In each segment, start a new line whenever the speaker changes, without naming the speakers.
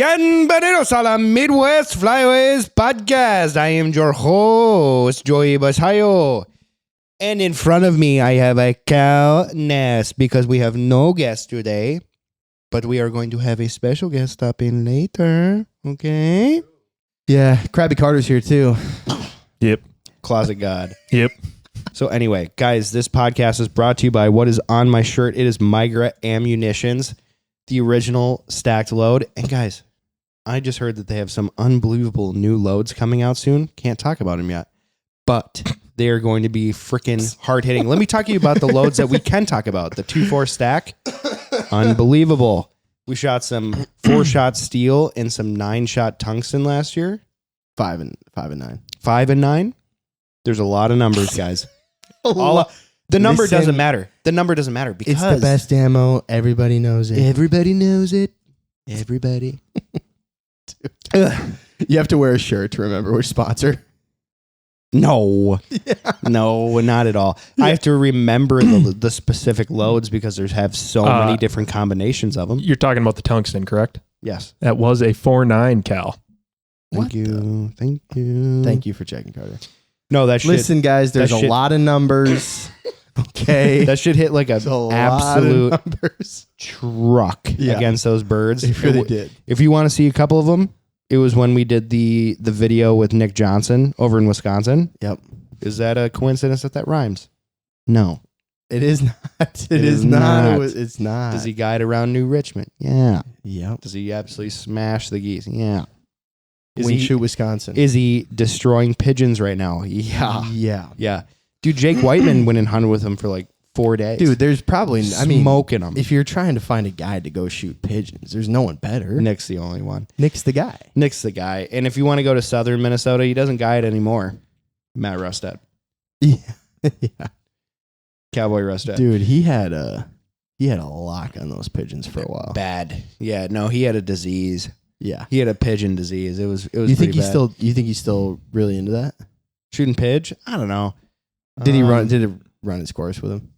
Bienvenidos a la Midwest Flyways podcast. I am your host, Joey Vassallo. And in front of me, I have a cow nest because we have no guest today. But we are going to have a special guest stop in later. Okay?
Yeah, Krabby Carter's here too.
Yep.
Closet God.
Yep.
So anyway, guys, this podcast is brought to you by what is on my shirt. It is Migra Ammunitions, the original stacked load. And guys, I just heard that they have some unbelievable new loads coming out soon. Can't talk about them yet, but they are going to be freaking hard hitting. Let me talk to you about the loads that we can talk about. The 2-4 stack, unbelievable. We shot some 4-shot steel and some 9-shot tungsten last year.
5 and 9.
5 and 9. There's a lot of numbers, guys. The number doesn't matter. The number doesn't matter because
it's the best ammo. Everybody knows it.
Everybody knows it. Everybody.
You have to wear a shirt to remember which sponsor.
No. No, not at all. I have to remember the specific loads because there's have so many different combinations of them.
You're talking about the tungsten, correct?
Yes.
That was a 4.9 cal.
Thank you. Thank you.
Thank you for checking, Carter.
No, that shit.
Listen, guys, there's a lot of numbers. Okay.
That shit hit like an absolute
numbers.
truck against those birds.
It really did.
If you want to see a couple of them, it was when we did the video with Nick Johnson over in Wisconsin.
Yep.
Is that a coincidence that rhymes? No.
It is not.
It is not.
It's not.
Does he guide around New Richmond? Yeah.
Yep.
Does he absolutely smash the geese? Yeah.
Shoot Wisconsin.
Is he destroying pigeons right now? Yeah.
Yeah.
Yeah. Dude, Jake Whiteman went and hunted with him for like 4 days.
Dude, there's probably,
smoking them.
If you're trying to find a guy to go shoot pigeons, there's no one better.
Nick's the only one.
Nick's the guy.
Nick's the guy. And if you want to go to southern Minnesota, he doesn't guide anymore. Matt Rustad.
Yeah. Yeah.
Cowboy Rustad.
Dude, he had a lock on those pigeons for a while.
Bad. Yeah, no, he had a disease.
Yeah.
He had a pigeon disease. It was
You think
pretty bad.
you think he's still really into that?
Shooting pigeon? I don't know.
Did it run its course with him?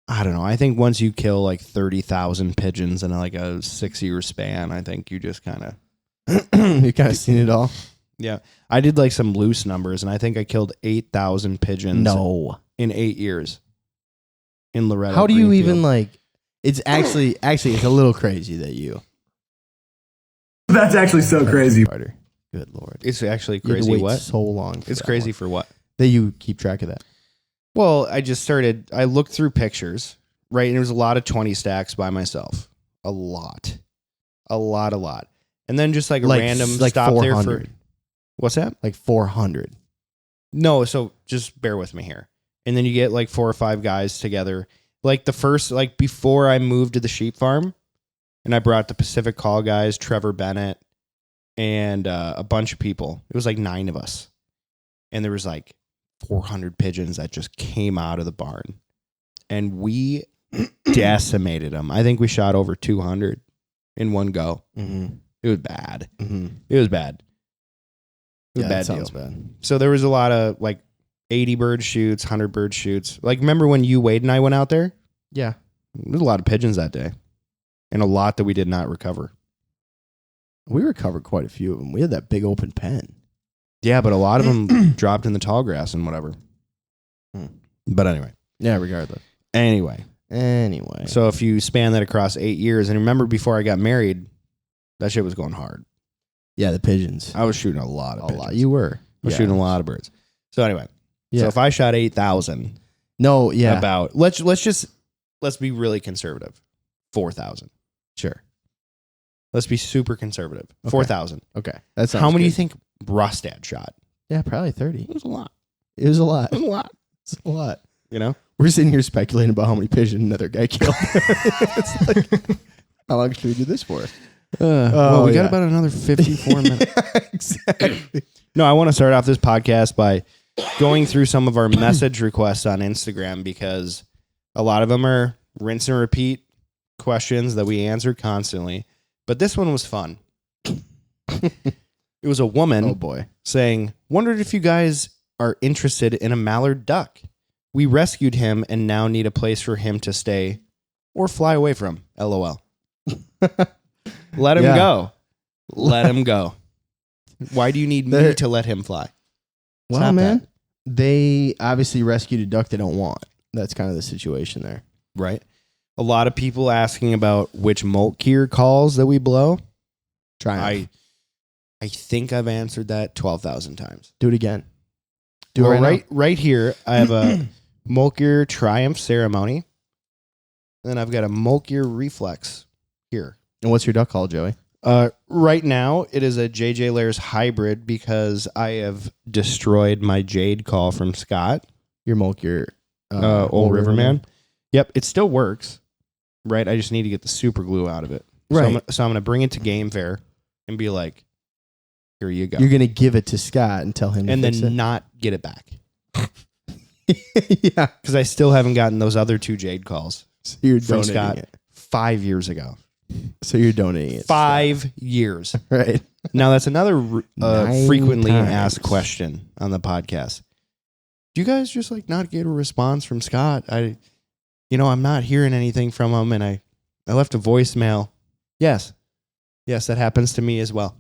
I don't know. I think once you kill like 30,000 pigeons in like a 6-year span, I think you just kind of
You kind of seen it all.
Yeah. I did like some loose numbers, and I think I killed 8,000 pigeons in 8 years in Loretto.
How do you
Greenfield.
even like? It's actually it's a little crazy that you.
That's actually so crazy.
Good Lord.
It's actually
You had to
crazy.
wait
What?
so long. For
It's
that
crazy
one.
for what?
That you keep track of that.
Well, I looked through pictures, right? And there was a lot of 20 stacks by myself. A lot. And then just like a random
like
stop
400.
there for. What's that?
Like 400.
No, so just bear with me here. And then you get like 4 or 5 guys together. Like the first, like before I moved to the sheep farm, and I brought the Pacific Call guys, Trevor Bennett, and a bunch of people. It was like 9 of us. And there was like 400 pigeons that just came out of the barn. And we decimated them. I think we shot over 200 in one go.
Mm-hmm.
It was bad.
Mm-hmm.
It was bad. It was
Yeah,
a
that
bad
sounds
deal.
bad.
So there was a lot of like 80 bird shoots, 100 bird shoots. Like, remember when you, Wade, and I went out there?
Yeah.
There was a lot of pigeons that day. And a lot that we did not recover.
We recovered quite a few of them. We had that big open pen.
Yeah, but a lot of them dropped in the tall grass and whatever. But anyway.
Yeah, regardless.
Anyway.
So
So if you span that across 8 years, and remember before I got married, that shit was going hard.
yeah, the pigeons.
I was shooting a lot of
A
pigeons.
lot. You were.
I was shooting a lot of birds. So anyway.
Yeah.
So if I shot 8,000,
No, yeah.
about let's be really conservative. 4,000.
Sure.
Let's be super conservative.
Okay.
4,000.
Okay. That's
How many do you think Rustad shot?
Yeah, probably 30.
It was a lot.
It was a lot.
It was a lot.
It's a lot.
You know?
We're sitting here speculating about how many pigeons another guy killed. It's like, how long should we do this for?
Well, we got
yeah.
about another 54 minutes.
Exactly.
No, I want to start off this podcast by going through some of our message requests on Instagram because a lot of them are rinse and repeat questions that we answer constantly. But this one was fun. It was a woman
Oh, boy.
saying, wondered if you guys are interested in a mallard duck. We rescued him and now need a place for him to stay or fly away from. LOL. Let him
Yeah.
go. Let him go. Why do you need me to let him fly?
Well,
Stop
man,
that.
they obviously rescued a duck they don't want. That's kind of the situation there.
Right. A lot of people asking about which molt gear calls that we blow.
Triumph.
I think I've answered that 12,000 times.
Do it again. Do
Well,
it
right here, I have a molt gear Triumph ceremony. Then I've got a molt gear reflex here.
And what's your duck call, Joey?
Right now, it is a JJ Lairs hybrid because I have destroyed my Jade call from Scott.
Your Mulkir.
Old Riverman. Yep, it still works. Right, I just need to get the super glue out of it.
Right.
So I'm going to bring it to Game Fair and be like, here you go.
You're going to give it to Scott and tell him to
and
fix
then not get it back.
it. Yeah.
Because I still haven't gotten those other 2 Jade calls
So you're
from
donating
Scott
it.
5 years ago.
So you're donating it.
5 years.
Right.
Now, that's another
9
frequently
times.
asked question on the podcast. Do you guys just like not get a response from Scott? I'm not hearing anything from him, and I left a voicemail. Yes, that happens to me as well.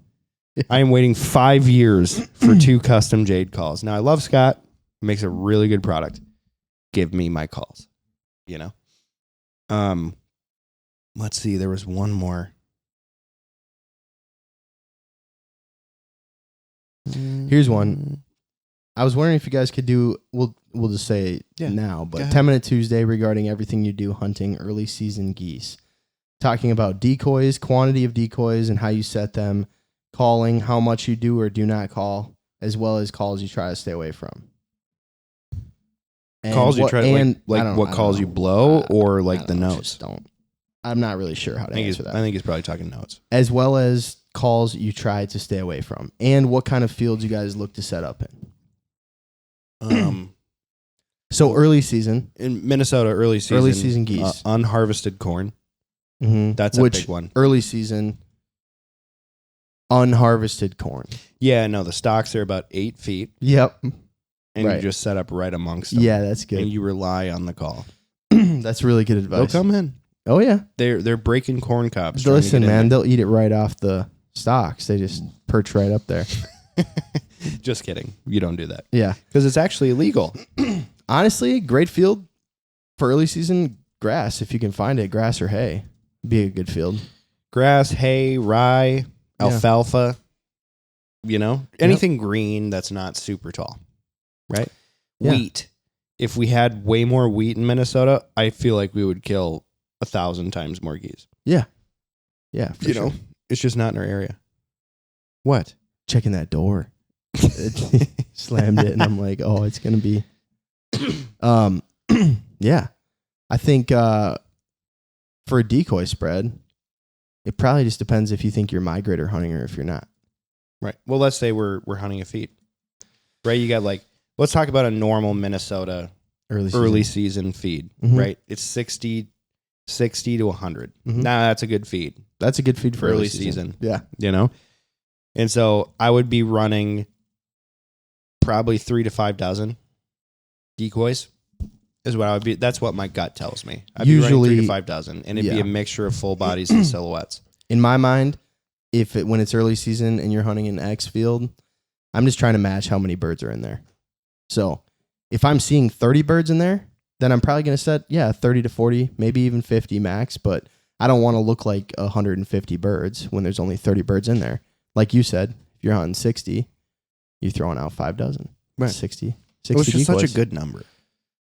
I am waiting 5 years for 2 custom Jade calls. Now, I love Scott. He makes a really good product. Give me my calls. Let's see. There was one more.
Here's one. I was wondering if you guys could do, we'll just say now, but 10-minute Tuesday regarding everything you do hunting early season geese. Talking about decoys, quantity of decoys, and how you set them, calling, how much you do or do not call, as well as calls you try to stay away from. And
Calls you try to
I
like
don't-
what
I don't
calls
know.
you blow or
I
like
don't
the
know,
notes?
just don't. I'm not really sure how to answer that.
I think he's probably talking notes.
As well as calls you try to stay away from, and what kind of fields you guys look to set up in. So early season,
In Minnesota, early season
geese,
unharvested corn.
mm-hmm.
That's a big one.
Early season, unharvested corn.
Yeah, no, the stalks are about 8 feet,
Yep.
and
Right.
you just set up right amongst them.
Yeah, that's
and
good.
you rely on the call.
That's really good
They'll
advice.
come in.
Oh yeah.
They're breaking corn cobs. trying to
Listen,
get in
man, they'll eat it right off the stalks. They just perch right up there.
there. Just kidding. You don't do that
Yeah.
because it's actually illegal.
Honestly, great field for early season grass if you can find it. Grass or hay, be a good field.
Grass, hay, rye,
Yeah.
alfalfa. Anything green that's not super tall, right?
Yeah.
Wheat. If we had way more wheat in Minnesota, I feel like we would kill 1,000 times more geese.
Yeah. Yeah. For
You
sure.
know, it's just not in our area. What?
Checking that door. Slammed it, and I'm like, oh, it's gonna be. Yeah, I think for a decoy spread, it probably just depends if you think you're migrator hunting or if you're not.
Right. Well, let's say we're hunting a feed. Right? You got let's talk about a normal Minnesota early season feed,
Mhm.
right? It's 60 to 100.
Mhm.
Now that's a good feed,
That's a good feed for
early season.
Yeah.
And so I would be running probably 3 to 5 dozen decoys is what I would be. That's what my gut tells me. I'd be running 3
Usually-
to 5 dozen, and it'd be
yeah.
a mixture of full bodies and silhouettes.
In my mind, when it's early season and you're hunting an X field, I'm just trying to match how many birds are in there. So if I'm seeing 30 birds in there, then I'm probably going to set 30 to 40, maybe even 50 max. But I don't want to look like 150 birds when there's only 30 birds in there. Like you said, if you're hunting 60, you're throwing out 5 dozen.
Right.
60
It was just
decoys.
such a good number.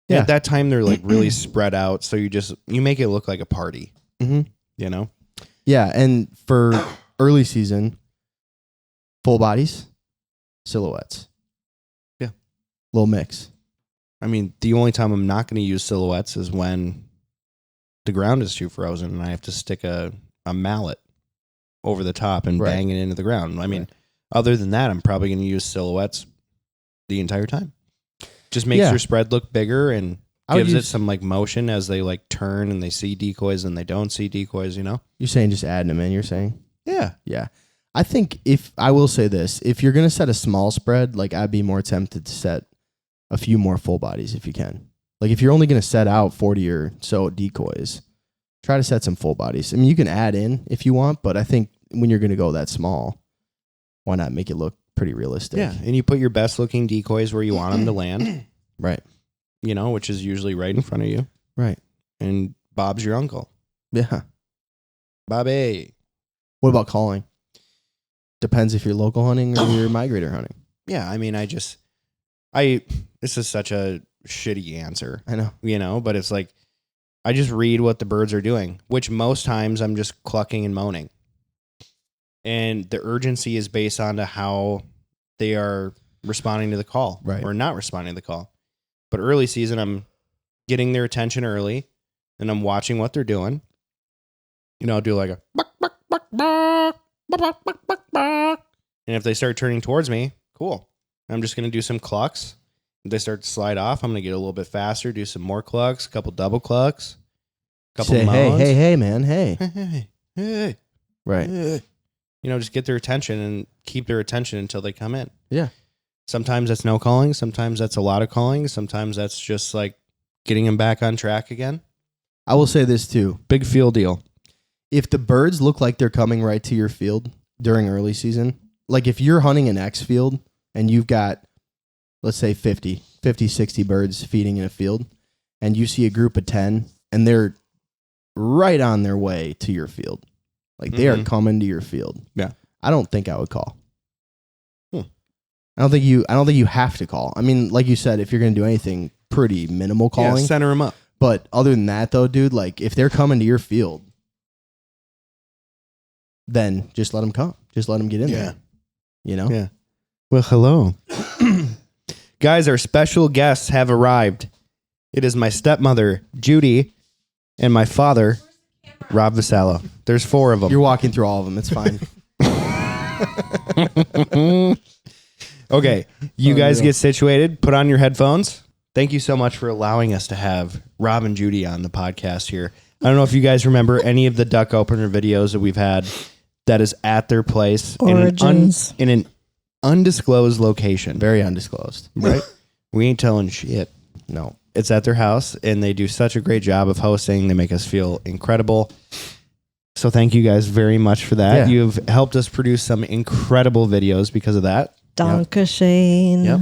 Yeah.
At that time, they're really spread out, so you make it look like a party.
Mhm. Yeah, and for early season, full bodies, silhouettes.
Yeah.
Little mix.
I mean, the only time I'm not going to use silhouettes is when the ground is too frozen and I have to stick a mallet over the top and
Right.
bang it into the ground. I mean,
Right.
other than that, I'm probably going to use silhouettes the entire time. Just makes
Yeah.
your spread look bigger and
I would
gives it
use-
some motion as they turn and they see decoys and they don't see decoys,
You're saying just adding them in, you're saying?
Yeah.
Yeah. I think I will say this, if you're going to set a small spread, I'd be more tempted to set a few more full bodies if you can. If you're only going to set out 40 or so decoys, try to set some full bodies. I mean, you can add in if you want, but I think when you're going to go that small, why not make it look pretty realistic?
Yeah, and you put your best looking decoys where you want them to land,
Right.
which is usually right in front of you.
Right.
And Bob's your uncle.
Yeah.
Bobby.
What about calling? Depends if you're local hunting or you're migrator hunting.
Yeah, I mean, this is such a shitty answer,
I know.
but it's like, I just read what the birds are doing, which most times I'm just clucking and moaning. And the urgency is based on to how they are responding to the call,
Right.
or not responding to the call. But early season, I'm getting their attention early, and I'm watching what they're doing. I'll do like a buck, buck, buck, buck, buck, buck, buck, buck, buck. And if they start turning towards me, cool. I'm just going to do some clucks. If they start to slide off, I'm going to get a little bit faster, do some more clucks, a couple double clucks, a couple
Say,
moans.
hey, man, hey.
Hey.
Right.
Just get their attention and keep their attention until they come in.
Yeah.
Sometimes that's no calling. Sometimes that's a lot of calling. Sometimes that's just like getting them back on track again.
I will say this too.
Big field deal.
If the birds look like they're coming right to your field during early season, like if you're hunting an X field and you've got, let's say 50, 60 birds feeding in a field, and you see a group of 10 and they're right on their way to your field, like they are coming to your field.
Yeah.
I don't think I would call. I don't think you have to call. I mean, like you said, if you're going to do anything, pretty minimal calling.
Yeah, center them up.
But other than that, though, dude, like if they're coming to your field, then just let them come. Just let them get in there.
Yeah. Well, hello. Guys, our special guests have arrived. It is my stepmother, Judy, and my father, Rob Vassallo. There's 4 of them.
You're walking through all of them. It's fine.
Okay, you guys get situated. Put on your headphones. Thank you so much for allowing us to have Rob and Judy on the podcast here. I don't know if you guys remember any of the duck opener videos that we've had that is at their place
Origins.
in an undisclosed location.
Very undisclosed.
Right? We ain't telling shit.
No.
It's at their house, and they do such a great job of hosting. They make us feel incredible. So thank you guys very much for that.
Yeah.
You've helped us produce some incredible videos because of that.
Dankeschön.
Yep.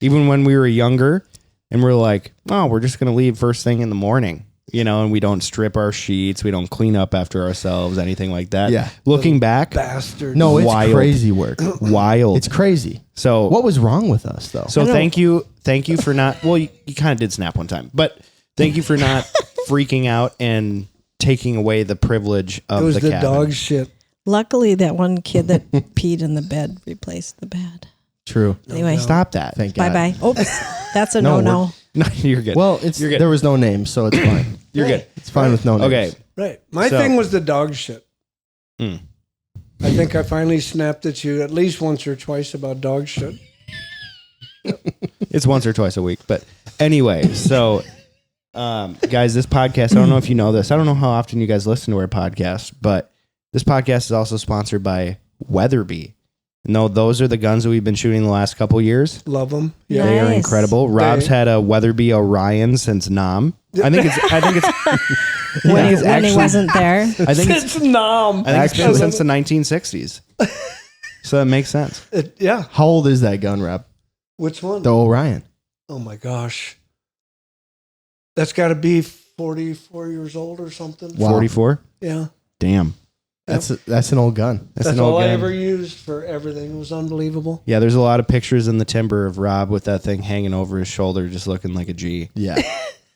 Even when we were younger and we're like, oh, we're just going to leave first thing in the morning, and we don't strip our sheets. We don't clean up after ourselves, anything like that.
Yeah.
Looking back,
Bastard.
No, it's
Wild.
crazy work.
wild.
It's crazy.
So
What was wrong with us, though?
So thank you for not, well, you kind of did snap one time, but thank you for not freaking out and taking away the privilege of
It was the
cabin.
dog shit.
Luckily, that one kid that peed in the bed replaced the bed.
True.
Anyway,
Stop that.
Thank God.
bye-bye. Oops, that's a
No,
no-no.
No, you're good.
Well,
You're good.
there was no name, so it's fine.
You're good.
It's fine with no names.
Okay.
Right. My
So-
thing was the dog shit.
Mm.
I think I finally snapped at you at least once or twice about dog shit.
It's once or twice a week. But anyway, so guys, this podcast, I don't know if you know this. I don't know how often you guys listen to our podcast, but this podcast is also sponsored by Weatherby. No, those are the guns that we've been shooting the last couple years.
Love them.
Yeah.
They are
Nice.
incredible. Rob's had a Weatherby Orion since Nam. I think it's
When he wasn't there.
I think it's been
Actually-
since the 1960s. So that makes sense.
Yeah.
How old is that gun, Rob?
Which one?
The Orion.
Oh my gosh. That's got to be 44 years old or something.
Wow.
44?
Yeah.
Damn.
That's an old gun.
That's
That's
an old
all I
gun.
ever used for everything. It was unbelievable.
Yeah, there's a lot of pictures in the timber of Rob with that thing hanging over his shoulder, just looking like a G.
Yeah.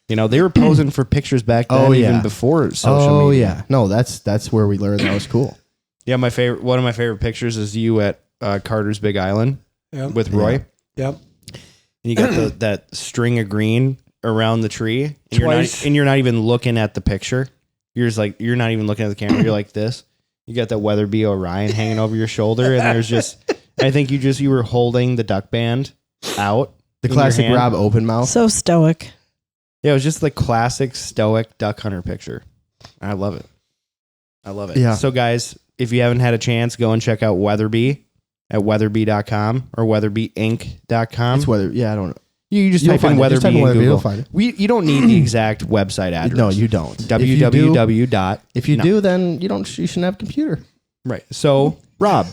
They were posing for pictures back then,
Oh, yeah.
even before social
Oh
media.
yeah. No, that's where we learned that was cool.
Yeah, one of my favorite pictures is you at Carter's Big Island
Yep.
with Roy.
Yep.
And you got that string of green around the tree, and
Twice.
you're not even looking at the picture. You're just like, you're not even looking at the camera. You're like this. You got that Weatherby Orion hanging over your shoulder, and there's just, I think you were holding the duck band out.
The
in your
classic
hand.
Rob open mouth.
So stoic.
Yeah, it was just the classic stoic duck hunter picture. I love it. I love it.
Yeah.
So guys, if you haven't had a chance, go and check out Weatherby at weatherby.com or weatherbyinc.com.
It's whether. Yeah, I don't know.
You just
You'll
type in
find it. Just
Weatherby
type in
in
Weatherby,
Google.
you'll find it.
You don't need the exact website address.
No, you don't.
www.
If you
No.
do, then you shouldn't have a computer.
Right. So, Rob,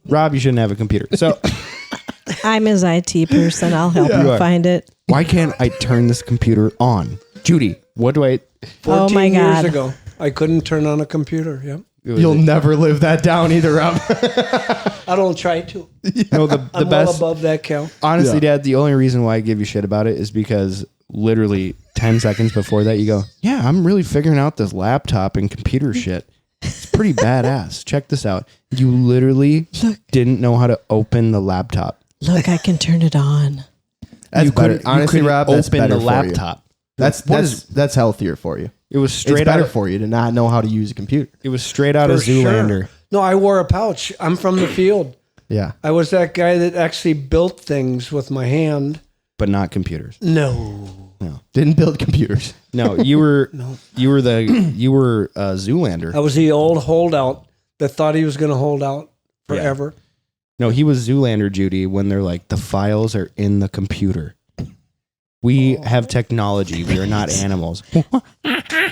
Rob, you shouldn't have a computer. So
I'm his IT person. I'll help
You
you
are.
find it.
why can't I turn this computer on? Judy, what do I...
14
my
years
God.
ago, I couldn't turn on a computer. Yep.
You'll never live that down either, Rob.
I don't try to.
No, the
I'm
best...
well above that, Cal.
Honestly,
Yeah.
Dad, the only reason why I give you shit about it is because literally 10 seconds before that, you go, yeah, I'm really figuring out this laptop and computer shit. It's pretty badass. Check this out. You literally didn't know how to open the laptop.
Look, I can turn it on.
That's
you
better.
couldn't,
Honestly,
you couldn't
Rob, that's
open
better
the
for
laptop.
That's healthier for you.
It was
It's
straight
better
out.
for you to not know how to use a computer.
It was straight out of
For sure.
Zoolander,
No, I wore a pouch. I'm from the field.
Yeah.
I was that guy that actually built things with my hand.
but not computers.
No.
Didn't build computers.
No, you were
No.
you were Zoolander.
I was the old holdout that thought he was going to hold out forever.
No, he was Zoolander, Judy, when they're like, the files are in the computer. We have technology. We are not animals.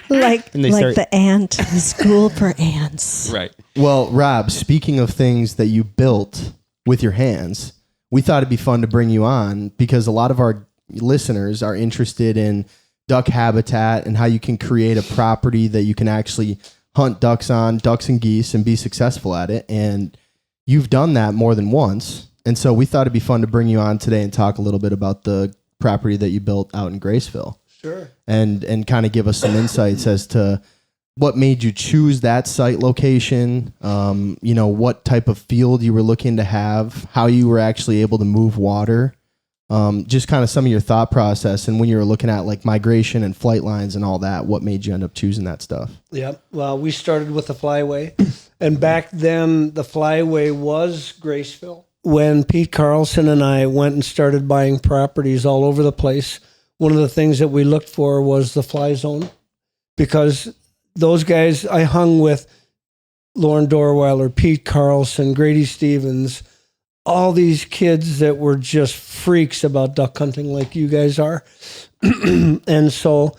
Like
And they
like
start-
the ant, the school for ants.
Right.
Well, Rob, speaking of things that you built with your hands, we thought it'd be fun to bring you on because a lot of our listeners are interested in duck habitat and how you can create a property that you can actually hunt ducks on, ducks and geese, and be successful at it. And you've done that more than once. And so we thought it'd be fun to bring you on today and talk a little bit about the property that you built out in Graceville.
Sure.
And kind of give us some insights as to what made you choose that site location, what type of field you were looking to have, how you were actually able to move water, just kind of some of your thought process. And when you were looking at like migration and flight lines and all that, what made you end up choosing that stuff?
Yep. Well, we started with the Flyway. And back then, the Flyway was Graceville. When Pete Carlson and I went and started buying properties all over the place, one of the things that we looked for was the fly zone, because those guys, I hung with Lauren Dorweiler, Pete Carlson, Grady Stevens, all these kids that were just freaks about duck hunting like you guys are. And so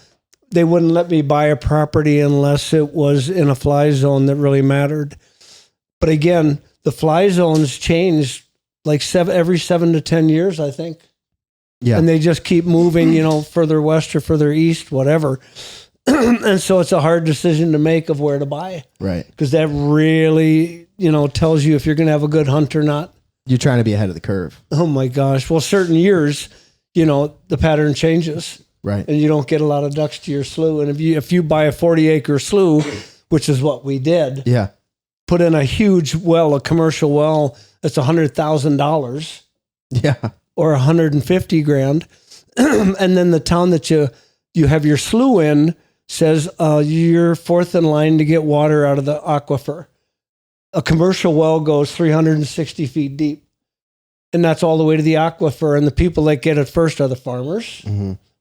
they wouldn't let me buy a property unless it was in a fly zone that really mattered. But again, the fly zones changed like every 7 to 10 years, I think.
Yeah.
And they just keep moving, further west or further east, whatever. And so it's a hard decision to make of where to buy,
Right.
because that really, tells you if you're going to have a good hunt or not.
You're trying to be ahead of the curve.
Oh my gosh. Well, certain years, the pattern changes
Right.
and you don't get a lot of ducks to your slough. And if you buy a 40-acre slough, which is what we did,
Yeah.
put in a huge well, a commercial well, that's $100,000
Yeah.
or $150,000. And then the town that you have your slough in says you're fourth in line to get water out of the aquifer. A commercial well goes 360 feet deep, and that's all the way to the aquifer. And the people that get it first are the farmers,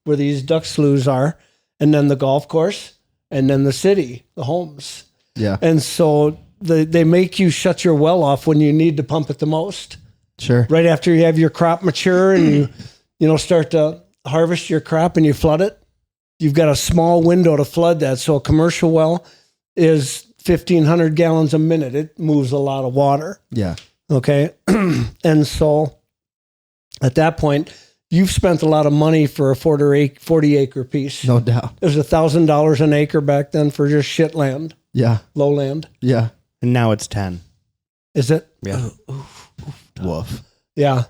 where these duck sloughs are, and then the golf course, and then the city, the homes.
Yeah.
And so they make you shut your well off when you need to pump it the most.
Sure.
Right after you have your crop mature and you start to harvest your crop and you flood it, you've got a small window to flood that. So a commercial well is 1,500 gallons a minute. It moves a lot of water.
Yeah.
Okay. And so at that point, you've spent a lot of money for a 40-acre piece.
No doubt.
It was $1,000 an acre back then for just shit land,
Yeah.
lowland.
Yeah.
And now it's 10.
Is it?
Yeah.
Woof.
Yeah.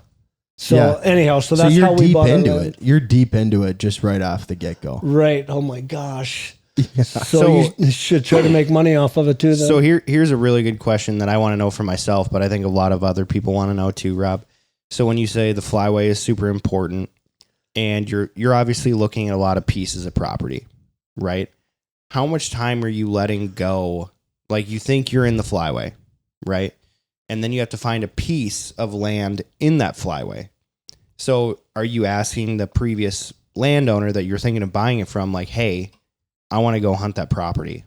So
Yeah.
anyhow, so that's
you're
how we
deep
bought
into
land.
it. You're deep into it just right off the get-go.
Right. Oh my gosh.
Yeah.
So you should try to make money off of it too. Then.
So here's a really good question that I want to know for myself, but I think a lot of other people want to know too, Rob. So when you say the flyway is super important and you're obviously looking at a lot of pieces of property, right? How much time are you letting go? Like you think you're in the flyway, right? And then you have to find a piece of land in that flyway. So are you asking the previous landowner that you're thinking of buying it from, like, hey, I want to go hunt that property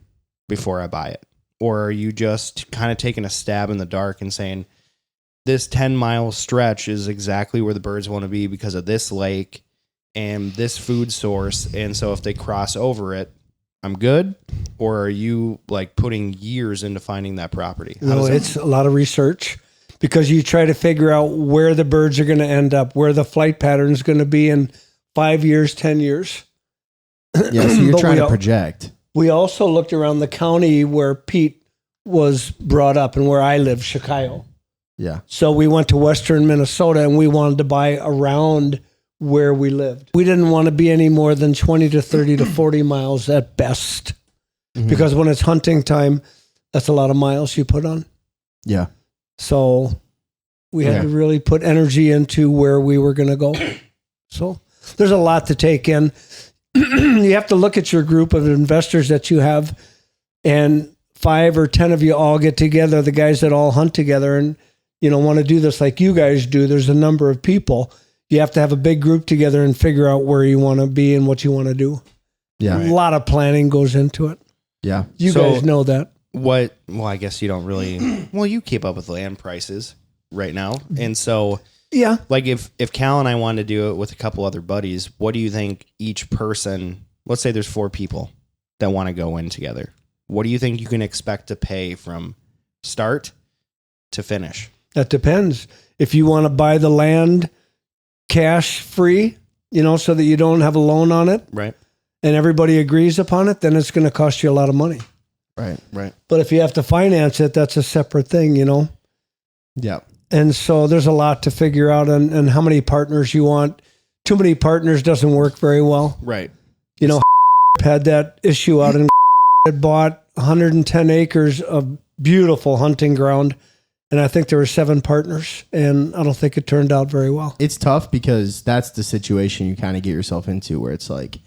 before I buy it? Or are you just kind of taking a stab in the dark and saying, this 10-mile stretch is exactly where the birds want to be because of this lake and this food source, and so if they cross over it, I'm good? Or are you like putting years into finding that property? How
No,
does that-
it's a lot of research because you try to figure out where the birds are going to end up, where the flight pattern is going to be in 5 years, 10 years.
Yeah, so you're
But
trying
we
to
al-
project.
We also looked around the county where Pete was brought up and where I live, Chicago.
Yeah.
So we went to Western Minnesota and we wanted to buy around where we lived. We didn't want to be any more than 20 to 30 to 40 miles at best.
Mhm.
Because when it's hunting time, that's a lot of miles you put on.
Yeah.
So we had
Okay.
to really put energy into where we were going to go. So there's a lot to take in. You have to look at your group of investors that you have, and 5 or 10 of you all get together, the guys that all hunt together and, want to do this like you guys do. There's a number of people. You have to have a big group together and figure out where you want to be and what you want to do.
Yeah.
A lot of planning goes into it.
Yeah.
You
So-
guys know that.
Well, I guess you don't really. Well, you keep up with land prices right now, and so
Yeah.
like if Cal and I wanted to do it with a couple other buddies, what do you think each person? Let's say there's 4 people that want to go in together. What do you think you can expect to pay from start to finish?
That depends. If you want to buy the land cash free, so that you don't have a loan on it
Right.
and everybody agrees upon it, then it's going to cost you a lot of money.
Right.
Right.
But if you have to finance it, that's a separate thing,
Yeah.
And so there's a lot to figure out and how many partners you want. Too many partners doesn't work very well.
Right.
Had that issue out in had bought 110 acres of beautiful hunting ground. And I think there were 7 partners, and I don't think it turned out very well.
It's tough because that's the situation you kind of get yourself into where it's like,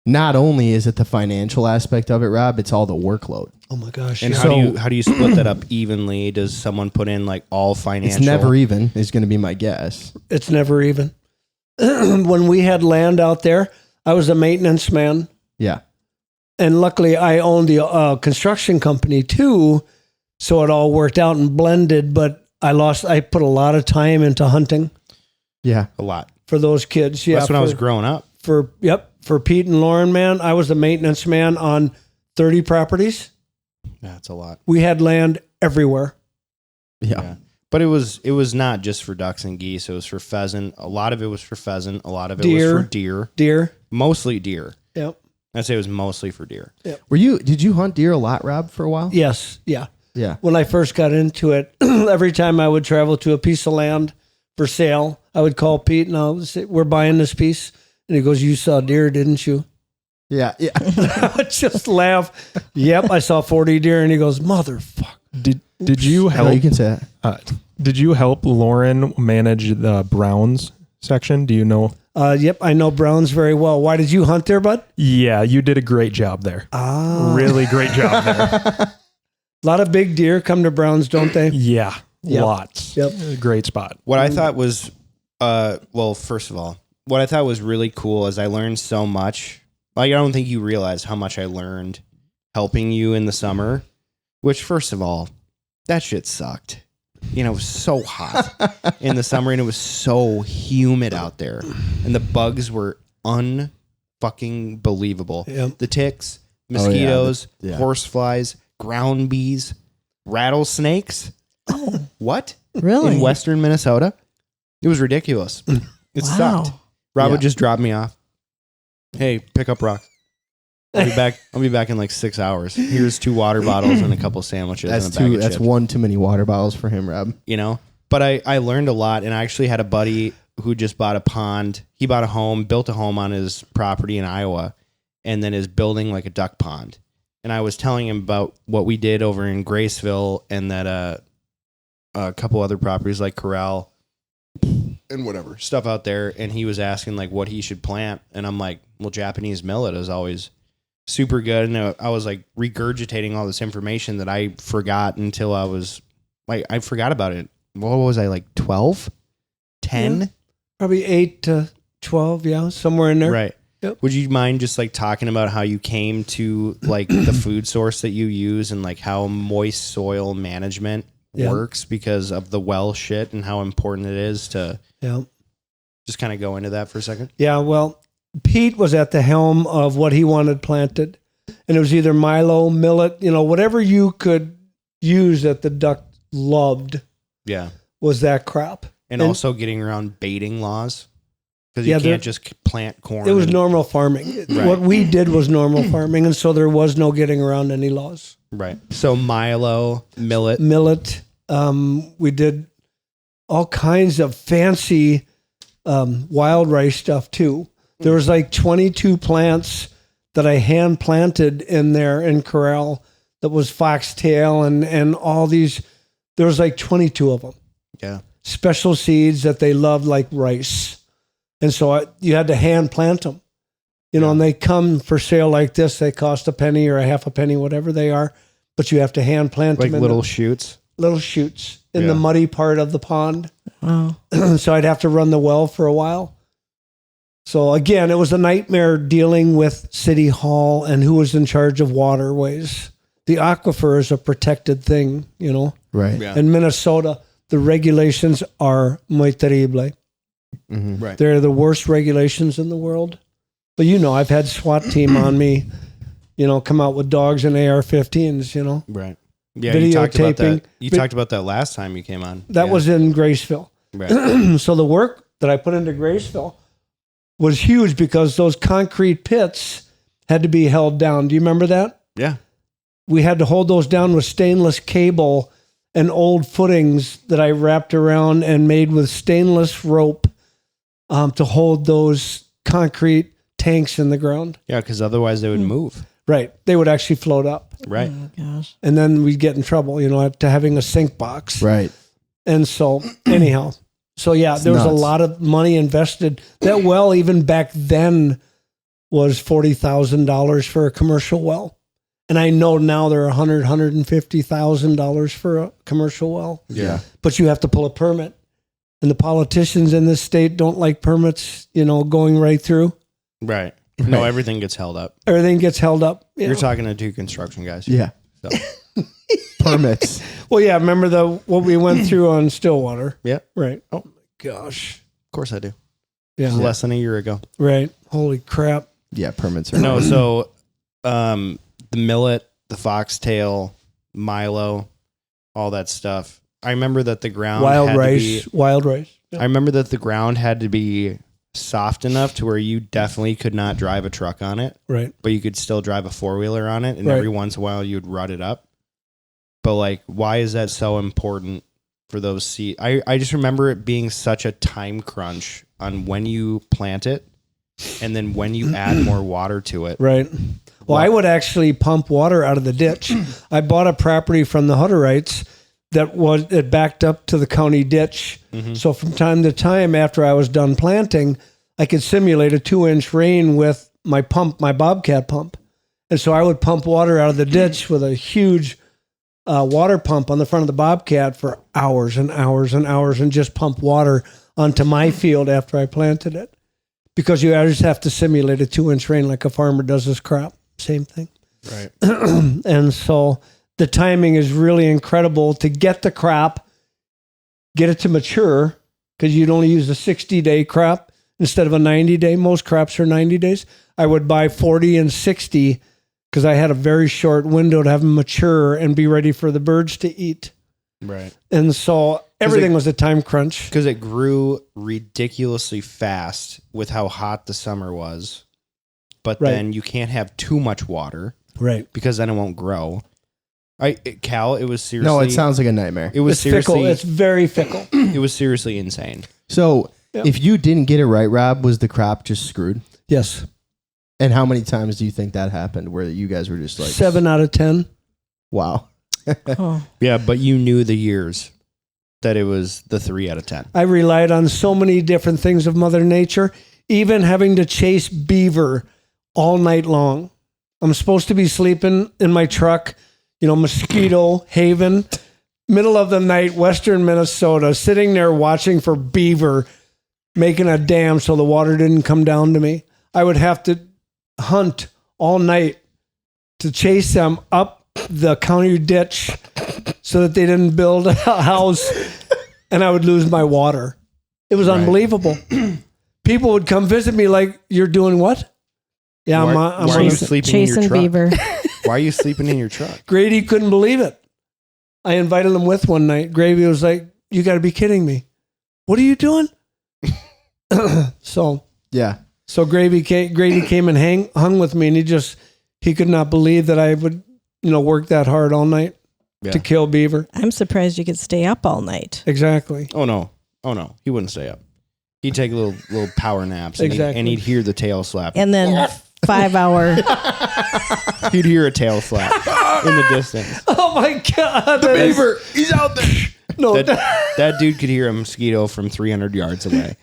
not only is it the financial aspect of it, Rob, it's all the workload.
Oh my gosh.
And
yeah.
how do you split that up evenly? Does someone put in like all financial?
It's never even, is going to be my guess.
It's never even. When we had land out there, I was a maintenance man.
Yeah.
And luckily I owned the construction company too. So it all worked out and blended, but I put a lot of time into hunting
Yeah.
a lot.
for those kids. Yeah.
That's when I was growing up.
For Pete and Lauren, man, I was a maintenance man on 30 properties.
That's a lot.
We had land everywhere.
Yeah.
But it was not just for ducks and geese. It was for pheasant. A lot of it was for pheasant. A lot of it
Deer.
was for deer.
Deer.
Mostly deer.
Yep.
I'd say it was mostly for deer.
Did you hunt deer a lot, Rob, for a while?
Yes. Yeah.
Yeah.
When I first got into it, every time I would travel to a piece of land for sale, I would call Pete and I would say, "We're buying this piece." And he goes, "You saw deer, didn't you?"
Yeah. Yeah.
I would just laugh. Yep, I saw 40 deer. And he goes, "Motherfucker."
Did you
No,
help?
you can say that.
Did you help Lauren manage the Browns section? Do you know?
Yep, I know Browns very well. Why did you hunt there, bud?
Yeah, you did a great job there.
Ah.
Really great job there.
A lot of big deer come to Browns, don't they?
Yeah,
Yep.
lots.
Yep.
Great spot.
What I thought was, well, first of all, what I thought was really cool is I learned so much. Like, I don't think you realize how much I learned helping you in the summer, which, first of all, that shit sucked. It was so hot in the summer and it was so humid out there. And the bugs were unfucking believable.
Yep.
The ticks,
yeah.
mosquitoes,
Yeah.
horseflies, ground bees, rattlesnakes.
Oh,
What?
really?
In western Minnesota. It was ridiculous. It
Wow.
sucked. Rob would
Yeah.
just drop me off. Hey, pick up rocks. I'll be back in like 6 hours. Here's 2 water bottles and a couple sandwiches.
That's
and a bag of
that's
chips,
one too many water bottles for him, Rob.
But I learned a lot, and I actually had a buddy who just bought a pond. He bought a home, built a home on his property in Iowa, and then is building like a duck pond. And I was telling him about what we did over in Graceville and that a couple other properties like Corral and whatever stuff out there. And he was asking like what he should plant. And I'm like, well, Japanese millet is always super good. And I was like regurgitating all this information that I forgot until I was like, I forgot about it. What was I, like 12? 10?
Yeah. Probably 8 to 12, yeah, somewhere in there.
Right.
Yep.
Would you mind just like talking about how you came to like the food source that you use and like how moist soil management works because of the well shit and how important it is to just kind of go into that for a second?
Yeah, well, Pete was at the helm of what he wanted planted. And it was either milo, millet, whatever you could use that the duck loved.
Yeah.
was that crop.
And also getting around baiting laws. Because you
Yeah,
can't just plant corn.
It was normal farming.
Right.
What we did was normal farming, and so there was no getting around any laws.
Right. So milo, millet.
We did all kinds of fancy wild rice stuff too. There was like 22 plants that I hand planted in there in corral that was foxtail and all these. There was like 22 of them.
Yeah.
Special seeds that they loved, like rice. And so you had to hand plant them, and they come for sale like this. They cost a penny or a half a penny, whatever they are, but you have to hand plant
Like
them.
little shoots.
Little shoots in the muddy part of the pond.
Wow.
So I'd have to run the well for a while. So again, it was a nightmare dealing with City Hall and who was in charge of waterways. The aquifer is a protected thing,
Right.
Yeah.
In Minnesota, the regulations are muy terrible.
Mm-hmm.
Right.
They're the worst regulations in the world. But I've had SWAT team on me, come out with dogs and AR-15s,
Right. Yeah. You talked about that.
Videotaping.
You talked about that last time you came on.
That
Yeah.
was in Graceville.
Right.
So the work that I put into Graceville was huge because those concrete pits had to be held down. Do you remember that?
Yeah.
We had to hold those down with stainless cable and old footings that I wrapped around and made with stainless rope to hold those concrete tanks in the ground.
Yeah. Because otherwise they would move.
Right. They would actually float up.
Right.
Oh, gosh.
And then we'd get in trouble, to having a sink box.
Right.
And so, anyhow, there was a
nuts.
lot of money invested. That well, even back then, was $40,000 for a commercial well. And I know now they're $150,000 for a commercial well.
Yeah.
But you have to pull a permit. And the politicians in this state don't like permits, going right through.
Right. No, everything gets held up.
Everything gets held up.
You're talking to two construction guys.
Yeah.
So.
Permits.
Well, yeah, remember what we went through on Stillwater?
Yeah.
Right. Oh, my gosh.
Of course I do.
Yeah.
It was less than a year ago.
Right. Holy crap.
Yeah, permits are
No, so the millet, the foxtail, milo, all that stuff. I remember that the ground
Wild
had
rice.
to be,
Wild rice.
I remember that the ground had to be soft enough to where you definitely could not drive a truck on it,
Right.
but you could still drive a four-wheeler on it, and
Right.
every once in a while you'd rut it up. But like, why is that so important for those seeds? I just remember it being such a time crunch on when you plant it and then when you add more water to it.
Right. Well, I would actually pump water out of the ditch. I bought a property from the Hutterites it backed up to the county ditch.
Mm-hmm.
So from time to time after I was done planting, I could simulate a 2-inch rain with my Bobcat pump. And so I would pump water out of the ditch with a huge water pump on the front of the Bobcat for hours and hours and hours and just pump water onto my field after I planted it. Because you just have to simulate a 2-inch rain like a farmer does his crop. Same thing.
Right.
And so the timing is really incredible to get the crop, get it to mature, because you'd only use a 60-day crop instead of a 90-day. Most crops are 90 days. I would buy 40 and 60 because I had a very short window to have them mature and be ready for the birds to eat.
Right.
And so everything was a time crunch.
Because it grew ridiculously fast with how hot the summer was. But
Right.
then you can't have too much water
Right.
because then it won't grow. Cal, it was seriously.
No, it sounds like a nightmare.
It was
It's fickle.
seriously.
It's very fickle.
It was seriously insane.
So
Yep.
if you didn't get it right, Rob, was the crop just screwed?
Yes.
And how many times do you think that happened where you guys were just like
7 out of 10.
Wow.
Oh,
Yeah, but you knew the years that it was the 3 out of 10.
I relied on so many different things of Mother Nature, even having to chase beaver all night long. I'm supposed to be sleeping in my truck, Mosquito Haven, middle of the night, Western Minnesota, sitting there watching for beaver, making a dam so the water didn't come down to me. I would have to hunt all night to chase them up the county ditch so that they didn't build a house and I would lose my water. It was unbelievable. People would come visit me like, you're doing what? Yeah,
Why
I'm
are you
on
sleeping in your
chasing
truck?
beaver.
Why are you sleeping in your truck?
Grady couldn't believe it. I invited him with one night. Grady was like, you got to be kidding me. What are you doing? So Grady came and hung with me, and he could not believe that I would, work that hard all night to kill beaver.
I'm surprised you could stay up all night.
Exactly.
Oh no. He wouldn't stay up. He'd take little power naps.
Exactly.
And he'd hear the tail slap.
And then 5 hour.
He'd hear a tail slap in the distance.
Oh my God.
The beaver, he's out there.
No.
That dude could hear a mosquito from 300 yards away.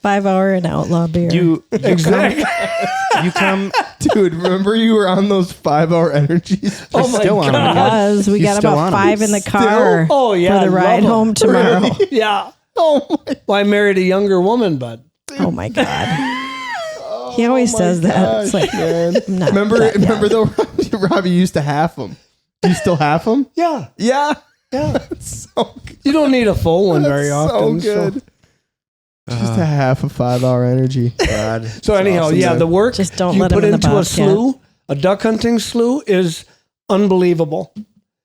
5 hour and outlaw beer.
You
Exactly.
come,
Dude, remember you were on those 5-hour energies?
Oh my
still on
God.
them.
We
He's
got
still
about
on 'em.
5 in the car
Oh, yeah,
for the
I
ride
love 'em.
home tomorrow.
Yeah.
Oh my.
Well, I married a younger woman, bud.
Oh my God. He always says that. It's like,
Man.
I'm not
Remember
that young.
though, Robbie used to half them. Do you still half them?
Yeah.
Yeah.
Yeah.
That's so good.
You don't need a full one very
That's
often.
So good. Just a half a 5-hour energy.
God.
So anyhow,
awesome.
the work
Just don't
you
let him
put
in the
into a
bobcat.
slough, a duck hunting slough, is unbelievable.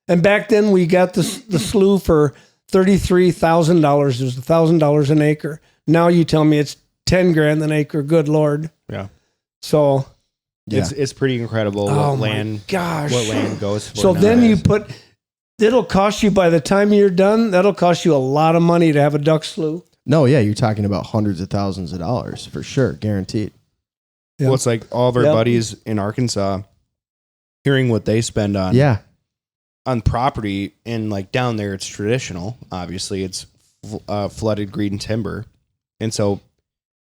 And back then we got the slough for $33,000. It was $1,000 an acre. Now you tell me it's $10,000 an acre. Good Lord.
Yeah.
So
Yeah.
It's pretty incredible
oh
what
my
land
gosh.
goes for.
So then you
nowadays.
it'll cost you, by the time you're done, that'll cost you a lot of money to have a duck slough.
No, yeah, you're talking about hundreds of thousands of dollars for sure, guaranteed.
Yeah.
Well, it's like all of our
Yep.
buddies in Arkansas, hearing what they spend on property, and like down there, it's traditional. Obviously, it's flooded green timber, and so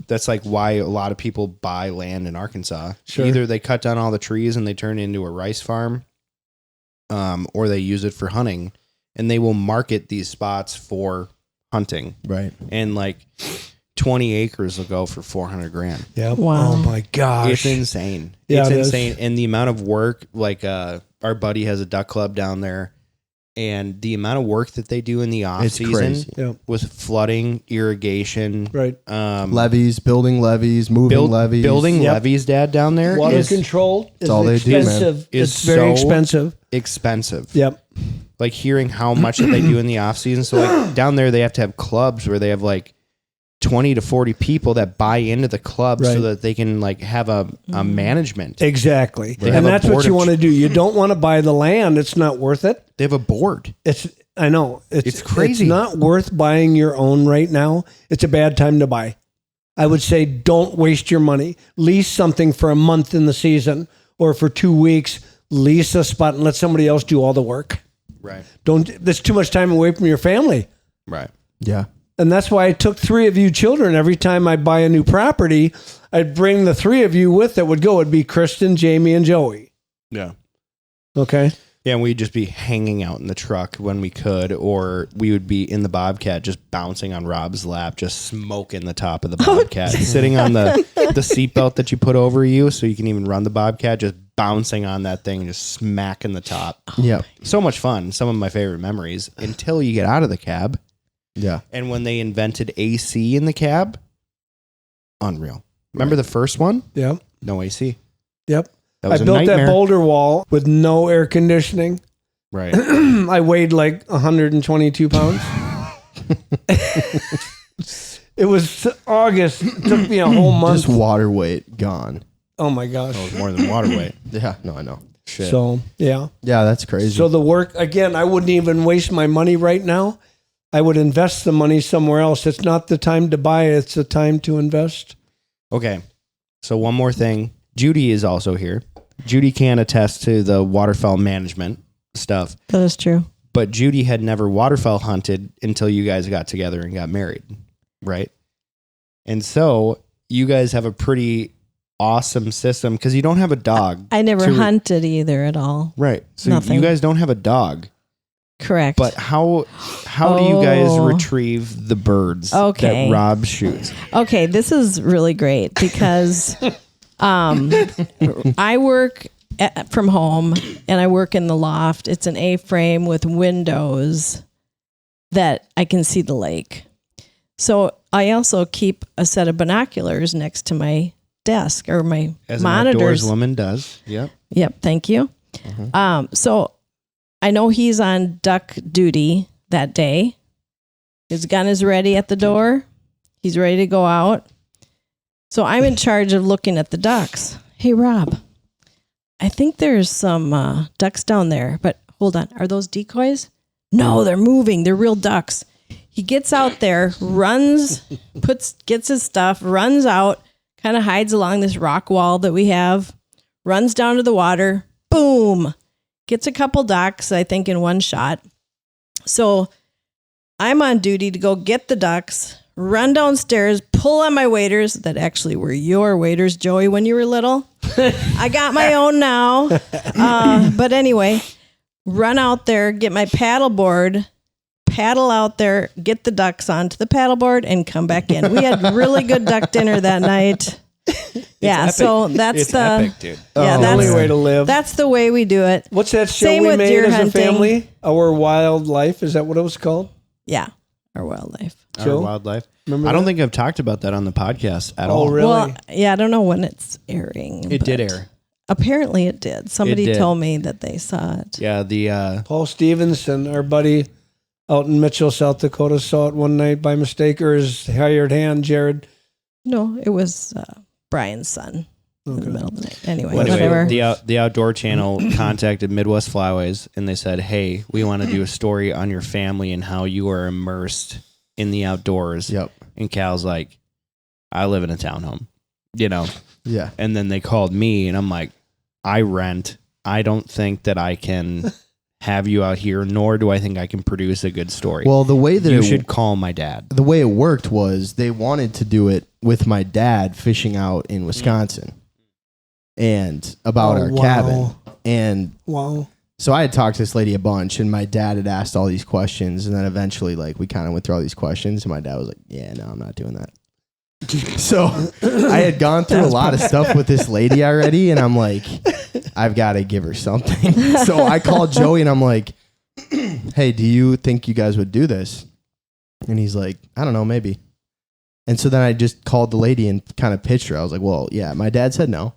that's like why a lot of people buy land in Arkansas.
Sure.
Either they cut down all the trees and they turn it into a rice farm, or they use it for hunting, and they will market these spots for hunting.
Right.
And like 20 acres will go for $400,000.
Yeah.
Wow.
Oh my gosh.
It's insane.
Yeah,
It's
it is.
insane. And the amount of work, like our buddy has a duck club down there, and the amount of work that they do in the off
It's
season
crazy.
Yeah.
with flooding, irrigation,
Right.
Levees, building levees, moving levees.
building
Yep.
levees, Dad, down there
Water
is
control is
all they do, man.
expensive.
Is
It's very
so-
expensive.
expensive.
Yep.
Like hearing how much that they do in the off season. So like down there, they have to have clubs where they have like 20 to 40 people that buy into the club
Right.
so that they can like have a management.
Exactly.
They have
And
a
that's what
board
you
of-
want to do. You don't want to buy the land. It's not worth it.
They have a board.
I know.
It's crazy.
It's not worth buying your own right now. It's a bad time to buy. I would say don't waste your money. Lease something for a month in the season, or for 2 weeks, lease a spot and let somebody else do all the work.
Right.
That's too much time away from your family.
Right.
Yeah.
And that's why I took 3 of you children. Every time I buy a new property, I'd bring the 3 of you with that would go. It'd be Kristen, Jamie, and Joey.
Yeah.
Okay.
Yeah, and we'd just be hanging out in the truck when we could, or we would be in the Bobcat just bouncing on Rob's lap, just smoking the top of the Bobcat, sitting on the seatbelt that you put over you so you can even run the Bobcat, just bouncing on that thing, just smacking the top.
Yeah.
So much fun. Some of my favorite memories until you get out of the cab.
Yeah.
And when they invented AC in the cab, unreal. Remember the first one?
Yep.
No AC.
Yep.
That
I
was a
built
nightmare.
that boulder wall with no air conditioning.
Right.
I weighed like 122 pounds. It was August. It took me a whole month.
Just water weight gone.
Oh my gosh.
That was more than water weight.
Yeah. No, I know.
Shit.
So, yeah.
Yeah, that's crazy.
So the work, again, I wouldn't even waste my money right now. I would invest the money somewhere else. It's not the time to buy, it's the time to invest.
Okay. So one more thing. Judy is also here. Judy can attest to the waterfowl management stuff,
That is true.
but Judy had never waterfowl hunted until you guys got together and got married, right? And so you guys have a pretty awesome system because you don't have a dog.
I never
to-
hunted either at all.
Right. So
Nothing.
you guys don't have a dog.
Correct.
But how do you guys
Oh.
retrieve the birds
Okay.
that Rob shoots?
Okay, this is really great because I work from home and I work in the loft. It's an A-frame with windows that I can see the lake. So I also keep a set of binoculars next to my desk or my
As an outdoors
monitors.
woman does. Yep.
Yep, thank you. So I know he's on duck duty that day. His gun is ready at the door. He's ready to go out. So I'm in charge of looking at the ducks. Hey, Rob, I think there's some ducks down there, but hold on. Are those decoys? No, they're moving. They're real ducks. He gets out there, runs, gets his stuff, runs out, kind of hides along this rock wall that we have, runs down to the water, boom, gets a couple ducks, I think, in one shot. So I'm on duty to go get the ducks, run downstairs, pull on my waders that actually were your waders, Joey, when you were little. I got my own now. But anyway, run out there, get my paddleboard, paddle out there, get the ducks onto the paddleboard, and come back in. We had really good duck dinner that night. Yeah,
epic.
so that's
It's
the
epic, dude.
yeah,
The
that's
only way to live.
that's the way we do it.
What's that show
Same
we
with
made
deer
as a
hunting.
family? Our Wild Life. Is that what it was called?
Yeah, our wildlife.
Our
Joe?
wildlife.
Remember
I don't
that?
think I've talked about that on the podcast at
Oh,
all.
really?
Well, yeah, I don't know when it's airing.
It did
but
air.
Apparently, it did. Somebody
did.
told me that they saw it.
Yeah, the
Paul Stevenson, our buddy out in Mitchell, South Dakota, saw it one night by mistake, or his hired hand, Jared.
No, it was Brian's son in the middle of the night. Anyway,
Anyway,
whatever.
the Outdoor Channel contacted Midwest Flyways, and they said, "Hey, we want to do a story on your family and how you are immersed in the outdoors."
Yep.
And Cal's like, "I live in a townhome, you know."
Yeah.
And then they called me, and I'm like, "I rent. I don't think that I can have you out here, nor do I think I can produce a good story.
Well, the way that
you
it,
should call my dad."
the way it worked was they wanted to do it with my dad fishing out in Wisconsin and about
Oh,
our
wow.
cabin. And
Wow.
so I had talked to this lady a bunch, and my dad had asked all these questions, and then eventually, like, we kind of went through all these questions, and my dad was like, "Yeah, no, I'm not doing that." So I had gone through a lot of stuff with this lady already, and I'm like, I've got to give her something. So I called Joey, and I'm like, "Hey, do you think you guys would do this?" And he's like, "I don't know, maybe." And so then I just called the lady and kind of pitched her. I was like, "Well, yeah, my dad said no.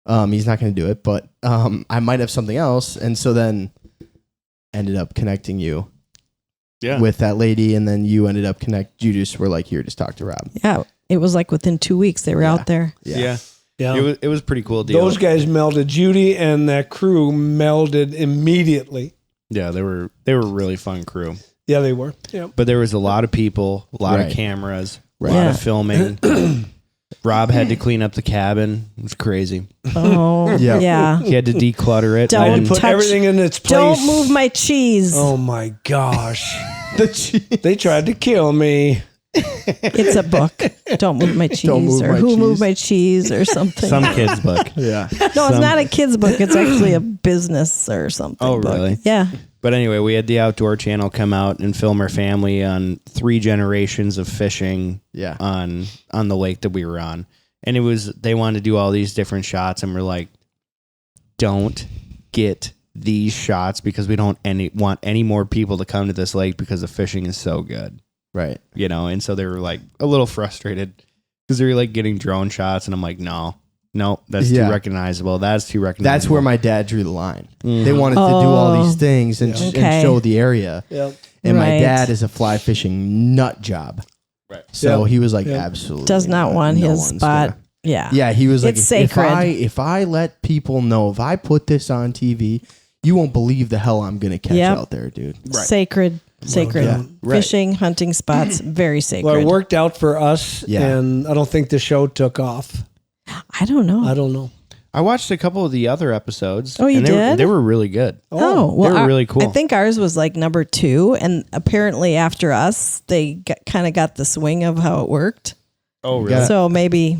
He's not going to do it, but I might have something else." And so then ended up connecting you with that lady, and then you ended up you just were like, "Here, just talk to Rob."
Yeah, it was like within 2 weeks they were out there.
Yeah.
Yeah.
It was a pretty cool deal.
Those guys melded. Judy and that crew melded immediately.
Yeah, they were really fun crew.
Yeah, they were. Yeah.
But there was a lot of people, a lot of
Right.
cameras, a
Right.
lot
Yeah.
of filming. Rob had to clean up the cabin. It was crazy.
Oh,
Yeah.
yeah.
He had to declutter it.
Don't
I had
and
to put
touch-
everything in its place.
Don't move my cheese.
Oh my gosh. They tried to kill me.
It's a book. Don't move my cheese,
Don't move
or
my
who
cheese.
moved my cheese, or something.
some kid's book.
Yeah.
No, it's not a kid's book. It's actually a business or something.
Oh,
book.
really?
Yeah.
But anyway, we had the Outdoor Channel come out and film our family on 3 generations of fishing
Yeah.
on the lake that we were on. And they wanted to do all these different shots, and we're like, don't get these shots because we don't want any more people to come to this lake because the fishing is so good.
Right.
You know, and so they were like a little frustrated because they were like getting drone shots, and I'm like, no, that's
Yeah.
too recognizable. That's too recognizable.
That's where my dad drew the line.
Mhm.
They wanted to do all
Oh.
these things and,
Yeah.
and
Okay.
show the area.
Yeah.
And my
Right.
dad is a fly fishing nut job.
Right.
So
Yeah.
he was like,
Yeah.
absolutely.
Does not want
no
his
one's
spot.
gonna-
Yeah.
Yeah, he was like,
It's
if
sacred.
if I let people know, if I put this on TV, you won't believe the hell I'm going to catch
Yep.
out there, dude.
Right.
Sacred. Sacred.
Yeah.
Right.
Fishing, hunting spots, very sacred.
Well, it worked out for us,
Yeah.
and I don't think the show took off.
I don't know.
I don't know.
I watched a couple of the other episodes.
Oh, you
and
did?
They were really good.
Oh, well,
they were really cool.
I think ours was like number 2, and apparently after us, they kind of got the swing of how it worked.
Oh,
really? Yeah.
So maybe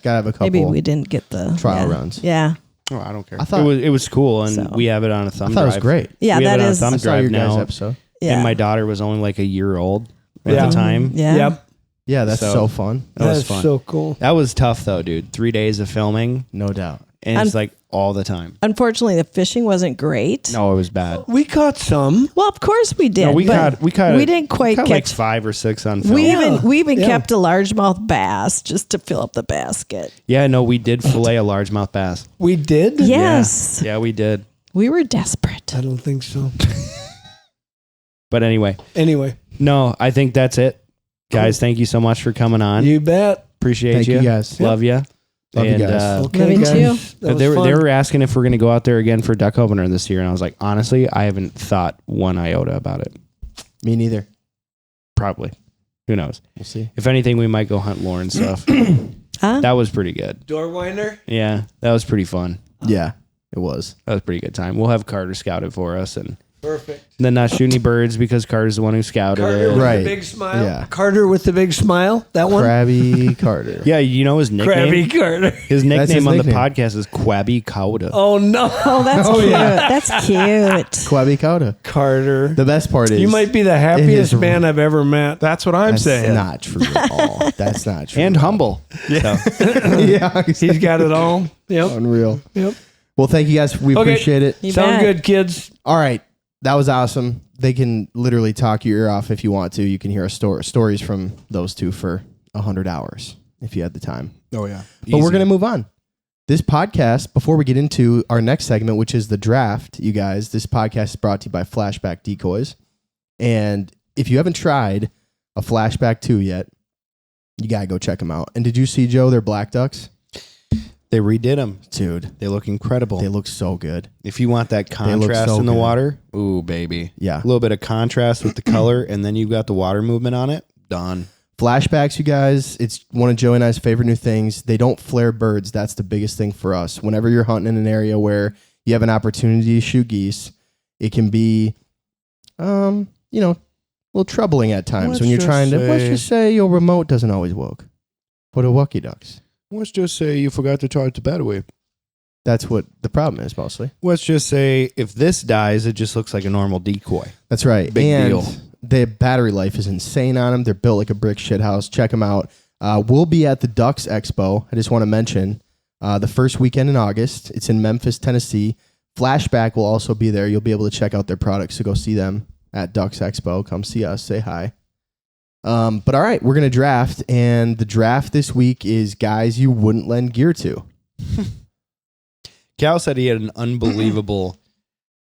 Gotta have a couple.
maybe we didn't get the
trial
yeah.
runs.
Yeah,
Oh, I don't care.
I thought-
it was cool, and
So.
we have it on a thumb
I thought
drive.
it was great.
yeah,
We have
that
it on a
is.
thumb
I saw your
drive
guys'
now.
episode.
Yeah,
And my daughter was only like a year old at
Yeah.
the time.
yeah.
Yep.
Yeah, that's
So-
so fun.
That was
That's
fun.
so cool.
That was tough though, dude. 3 days of filming,
No doubt.
and it's like all the time.
Unfortunately, the fishing wasn't great.
No, it was bad.
We caught some.
Well, of course we did.
No, we
but
caught.
we didn't quite
like
catch.
5 or 6 on film.
We even
Yeah.
kept a largemouth bass just to fill up the basket.
Yeah, no, we did fillet a largemouth bass.
We did?
Yes,
Yeah, we did.
we were desperate.
I don't think so.
But anyway, no, I think that's it. Guys, thank you so much for coming on.
You bet.
Appreciate
Thank you guys.
Love you.
Love you guys.
Okay,
Love you
guys.
too.
That was
They
fun.
were asking if we're going to go out there again for duck opener this year. And I was like, honestly, I haven't thought one iota about it.
Me neither.
Probably. Who knows?
We'll see.
If anything, we might go hunt Lauren stuff.
Huh?
That was pretty good.
Door winder.
Yeah, that was pretty fun.
Yeah, it was.
That was a pretty good time. We'll have Carter scout it for us and
Perfect.
then not shoot any birds because Carter's the one who scouted
Carter
it.
with
Right.
the big smile.
Yeah.
Carter with the big smile. That one.
Crabby Carter.
Yeah, you know his nickname?
Krabby Carter.
His
That's
nickname
his
on the
nickname.
podcast is Quabby Cowda.
Oh no.
Oh, that's cute. That's cute.
Crabby Carter.
Carter.
The best part is
You might be the
is
happiest man I've ever met.
That's what I'm
that's
saying.
not true at all. That's not true.
And
at all.
humble. So,
Yeah,
He's got it all. Yep.
unreal.
Yep.
Well, thank you guys. We
Okay.
appreciate it.
You
Sound
bet.
good, kids.
All right. That was awesome. They can literally talk your ear off if you want to. You can hear a stories from those two for 100 hours if you had the time.
oh, yeah.
But we're going to move on. This podcast, before we get into our next segment, which is the draft, you guys, this podcast is brought to you by Flashback decoys. And if you haven't tried a Flashback 2 yet, you got to go check them out. And did you see, Joe, their black ducks?
They redid them.
Dude,
They look incredible.
they look so good.
If you want that
look
contrast
so
in the
good.
water, ooh, baby.
Yeah.
A little bit of contrast with the color, and then you've got the water movement on it. Done.
Flashbacks, you guys, it's one of Joey and I's favorite new things. They don't flare birds. That's the biggest thing for us. Whenever you're hunting in an area where you have an opportunity to shoot geese, it can be, a little troubling at times
Let's
when you're
just
trying to, let's
say-
just say your remote doesn't always work for the wucky ducks.
Let's just say you forgot to charge the battery.
That's what the problem is mostly.
Let's just say if this dies, it just looks like a normal decoy.
That's right.
Big
and
deal.
The battery life is insane on them. They're built like a brick shit house. Check them out. We'll be at the Ducks Expo. I just want to mention the first weekend in August. It's in Memphis, Tennessee. Flashback will also be there. You'll be able to check out their products. So go see them at Ducks Expo. Come see us. Say hi. But all right, we're going to draft. And the draft this week is guys you wouldn't lend gear to.
Cal said he had an unbelievable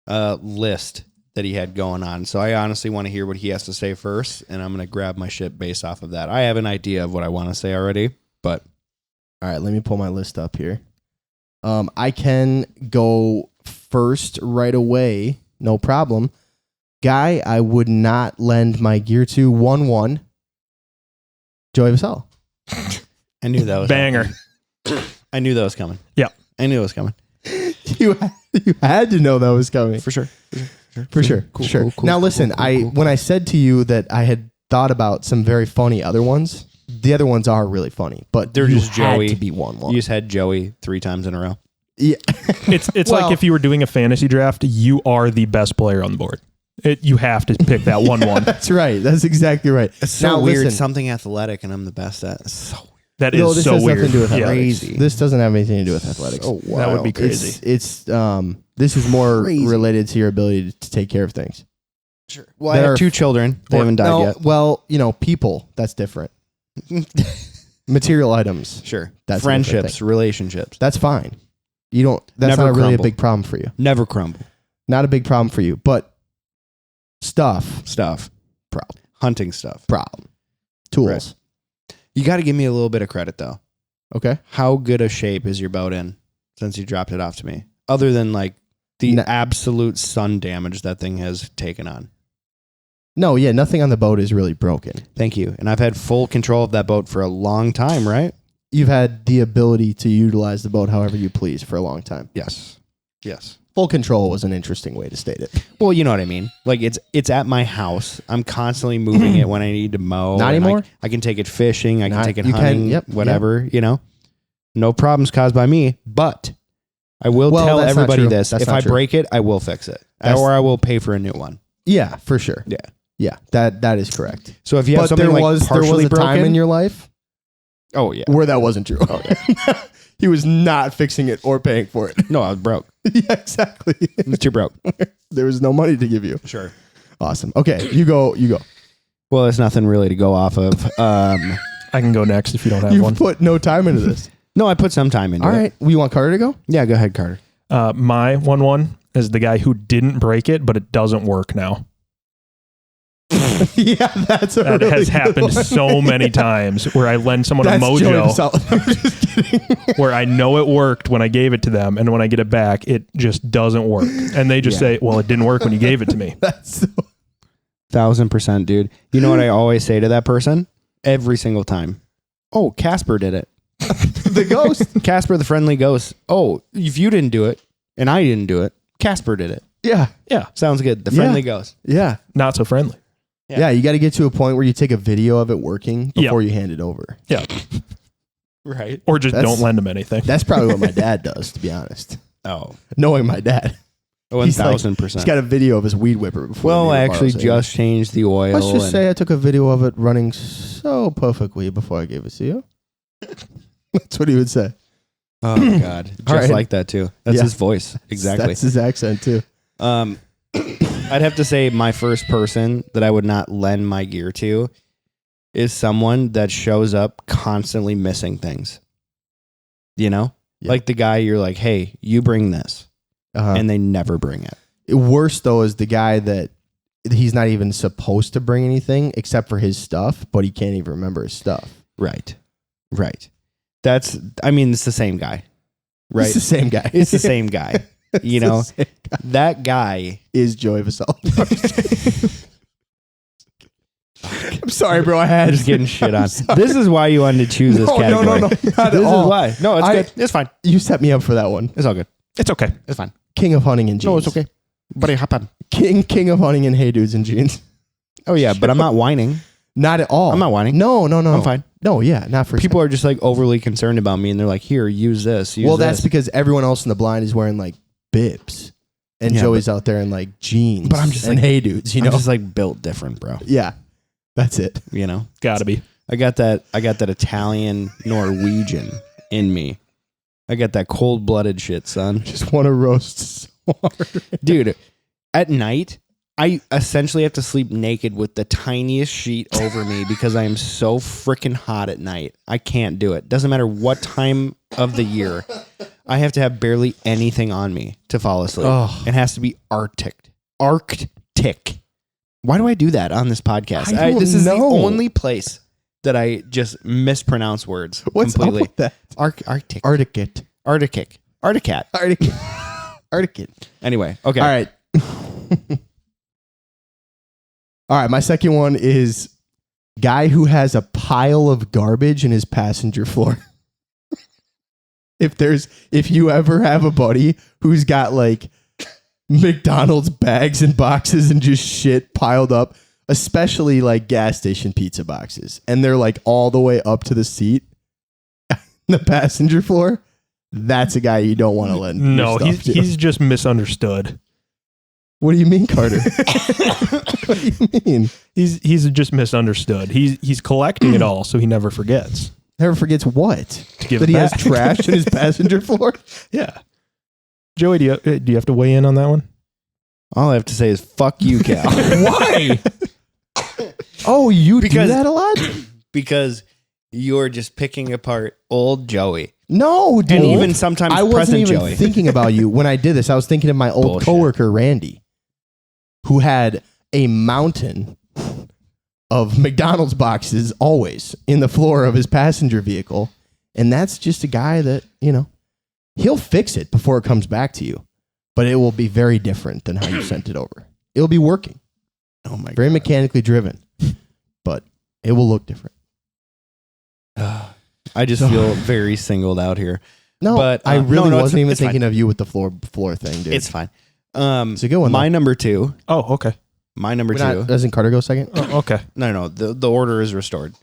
list that he had going on. So I honestly want to hear what he has to say first, and I'm going to grab my shit based off of that. I have an idea of what I want to say already, but
All right, let me pull my list up here. I can go first right away. No problem. Guy I would not lend my gear to, 1-1. Joey Vassallo.
I knew that was
Banger.
I knew that was coming.
Yeah.
I knew it was coming.
You had to know that was coming.
For sure.
For sure.
Cool,
sure.
cool, cool,
Now
cool,
listen,
cool.
when I said to you that I had thought about some very funny other ones, the other ones are really funny, but
They're
you
just
had
Joey.
to be 1-1.
You just had Joey 3 times in a row.
Yeah.
It's
Well-
like if you were doing a fantasy draft, you are the best player on the board. You have to pick that 1-1.
That's right. That's exactly right.
It's so
Now,
weird.
Listen,
Something athletic, and I'm the best at. It's so weird.
That
no,
is
this
so
has
weird.
nothing to do with
Yeah.
athletics.
Crazy.
This doesn't have anything to do with athletics.
Oh, wow.
That would be crazy.
It's this is more
Crazy.
related to your ability to take care of things.
Sure. Well, I
That
have
are-
2 children. They haven't died
No,
yet.
well, people, that's different. Material items,
Sure.
That's a different
Friendships, relationships.
that's fine. You don't. That's
Never
not really a
crumble.
big problem for you.
Never crumble.
Not a big problem for you. But stuff,
Stuff.
problem,
Hunting stuff.
problem. Tools.
Right. You got to give me a little bit of credit, though.
Okay.
How good a shape is your boat in since you dropped it off to me? Other than like the
No.
absolute sun damage that thing has taken on.
No, yeah, nothing on the boat is really broken.
Thank you. And I've had full control of that boat for a long time, right?
You've had the ability to utilize the boat however you please for a long time.
Yes. Yes.
Full control was an interesting way to state it.
Well, you know what I mean. Like it's at my house. I'm constantly moving it when I need to mow.
Not
and
anymore?
I can take it fishing. I can
Not-
take it
you can,
hunting.
yep,
whatever. You know, no problems caused by me. But I will
Well,
tell
that's not
everybody
true.
this:
That's
if
not
I
true.
break it, I will fix it,
That's-
or I will pay for a new one.
Yeah, for sure.
Yeah.
Yeah, that is correct.
So if you have
But
something
there
like
was
partially
a time
broken,
in your life
oh yeah,
where that wasn't true. He was not fixing it or paying for it.
no, I was broke.
Yeah, exactly.
I was too broke.
There was no money to give you.
Sure.
Awesome. Okay, you go.
Well, there's nothing really to go off of.
I can go next if you don't have
You've
one.
put no time into this.
No, I put some time into
All
it.
right. We want Carter to go?
Yeah, go ahead, Carter.
My 1-1 is the guy who didn't break it, but it doesn't work now.
Yeah, that's a
That
really
has
good
happened
one.
so many times where I lend someone
That's
a
Joey
mojo
Vassallo. I'm just kidding.
where I know it worked when I gave it to them, and when I get it back, it just doesn't work. And they just say, well, it didn't work when you gave it to me.
That's so
1,000%, dude. You know what I always say to that person? Every single time. Oh, Casper did it.
the ghost.
Casper the friendly ghost. Oh, if you didn't do it and I didn't do it, Casper did it.
Yeah.
Yeah.
Sounds good. The friendly ghost.
Yeah.
Not so friendly.
Yeah.
Yeah. You got to get to a point where you take a video of it working before you hand it over.
Yeah.
Right.
Or just
That's-
don't lend them anything.
That's probably what my dad does, to be honest.
Oh,
Knowing my dad.
1,000%.
He's got a video of his weed whipper before.
Well,
the
I
neighbor
actually
borrows it.
just changed the oil.
Let's just
and-
say I took a video of it running so perfectly before I gave it to you. That's what he would say.
Oh God, just
right.
like that too. That's
Yeah.
his voice exactly.
That's his accent too.
I'd have to say my first person that I would not lend my gear to is someone that shows up constantly missing things. You know,
Yeah.
like the guy you're like, hey, you bring this, and they never bring it.
Worse though is the guy that he's not even supposed to bring anything except for his stuff, but he can't even remember his stuff.
Right. It's the same guy. Right.
It's the same guy.
It's the same guy. You
It's the
know,
same guy.
that guy.
Is Joey Vassallo. I'm sorry, bro. I had
Just getting shit on. This is why you wanted to choose this category.
No, not
This
at
is
all.
why. No, it's good. It's fine.
You set me up for that one.
It's all good.
It's okay.
It's fine.
King of hunting and jeans.
No, it's okay. Buddy, hop on.
King of hunting and hey dudes and jeans.
Oh yeah, but I'm not whining.
Not at all.
I'm not whining.
No.
I'm fine.
No, yeah, not for
People are just like overly concerned about me, and they're like, "Here, use this." Use
that's
this."
because everyone else in the blind is wearing like bibs, and
Yeah,
Joey's out there in like jeans.
But I'm just
and
like-
hey dudes, you know.
I'm just like built different, bro.
Yeah, that's it.
You know,
Gotta be.
I got that Italian Norwegian in me. I got that cold-blooded shit, son.
Just want to roast so hard.
Dude, at night, I essentially have to sleep naked with the tiniest sheet over me because I am so freaking hot at night. I can't do it. Doesn't matter what time of the year. I have to have barely anything on me to fall asleep.
Oh.
It has to be Arctic. Arctic. Why do I do that on this podcast?
I don't
This is the
know.
only place that I just mispronounce words
What's
completely.
up with that?
Arctic.
Arctic.
Arctic. Articat.
Arctic. Arctic.
Anyway, okay.
All right. All right. My second one is guy who has a pile of garbage in his passenger floor. If you ever have a buddy who's got like McDonald's bags and boxes and just shit piled up, especially like gas station pizza boxes, and they're like all the way up to the seat, the passenger floor, that's a guy you don't want to lend. your
No,
stuff to.
he's just misunderstood.
What do you mean, Carter? What do you mean?
He's just misunderstood. He's collecting it all, so he never forgets
Never forgets what?
to give
That
it
he has
back.
trash in his passenger floor?
Yeah. Joey, do you have to weigh in on that one?
All I have to say is fuck you, Cal.
Why?
Oh, you do
Because-
that a lot?
Because you're just picking apart old Joey.
No, dude.
And even sometimes
I wasn't
present
even
Joey.
thinking about you when I did this. I was thinking of my old
Bullshit.
coworker, Randy, who had a mountain of McDonald's boxes always in the floor of his passenger vehicle. And that's just a guy that, you know, he'll fix it before it comes back to you, but it will be very different than how you sent it over. It'll be working.
Oh my
Very mechanically driven, but it will look different.
I just feel very singled out here.
No,
But,
I really
no,
wasn't even
it's fine.
thinking of you with the floor thing, dude.
It's fine.
It's a good one.
My number two.
Oh, okay.
My number two.
Doesn't Carter go second?
Oh, okay.
No. The order is restored.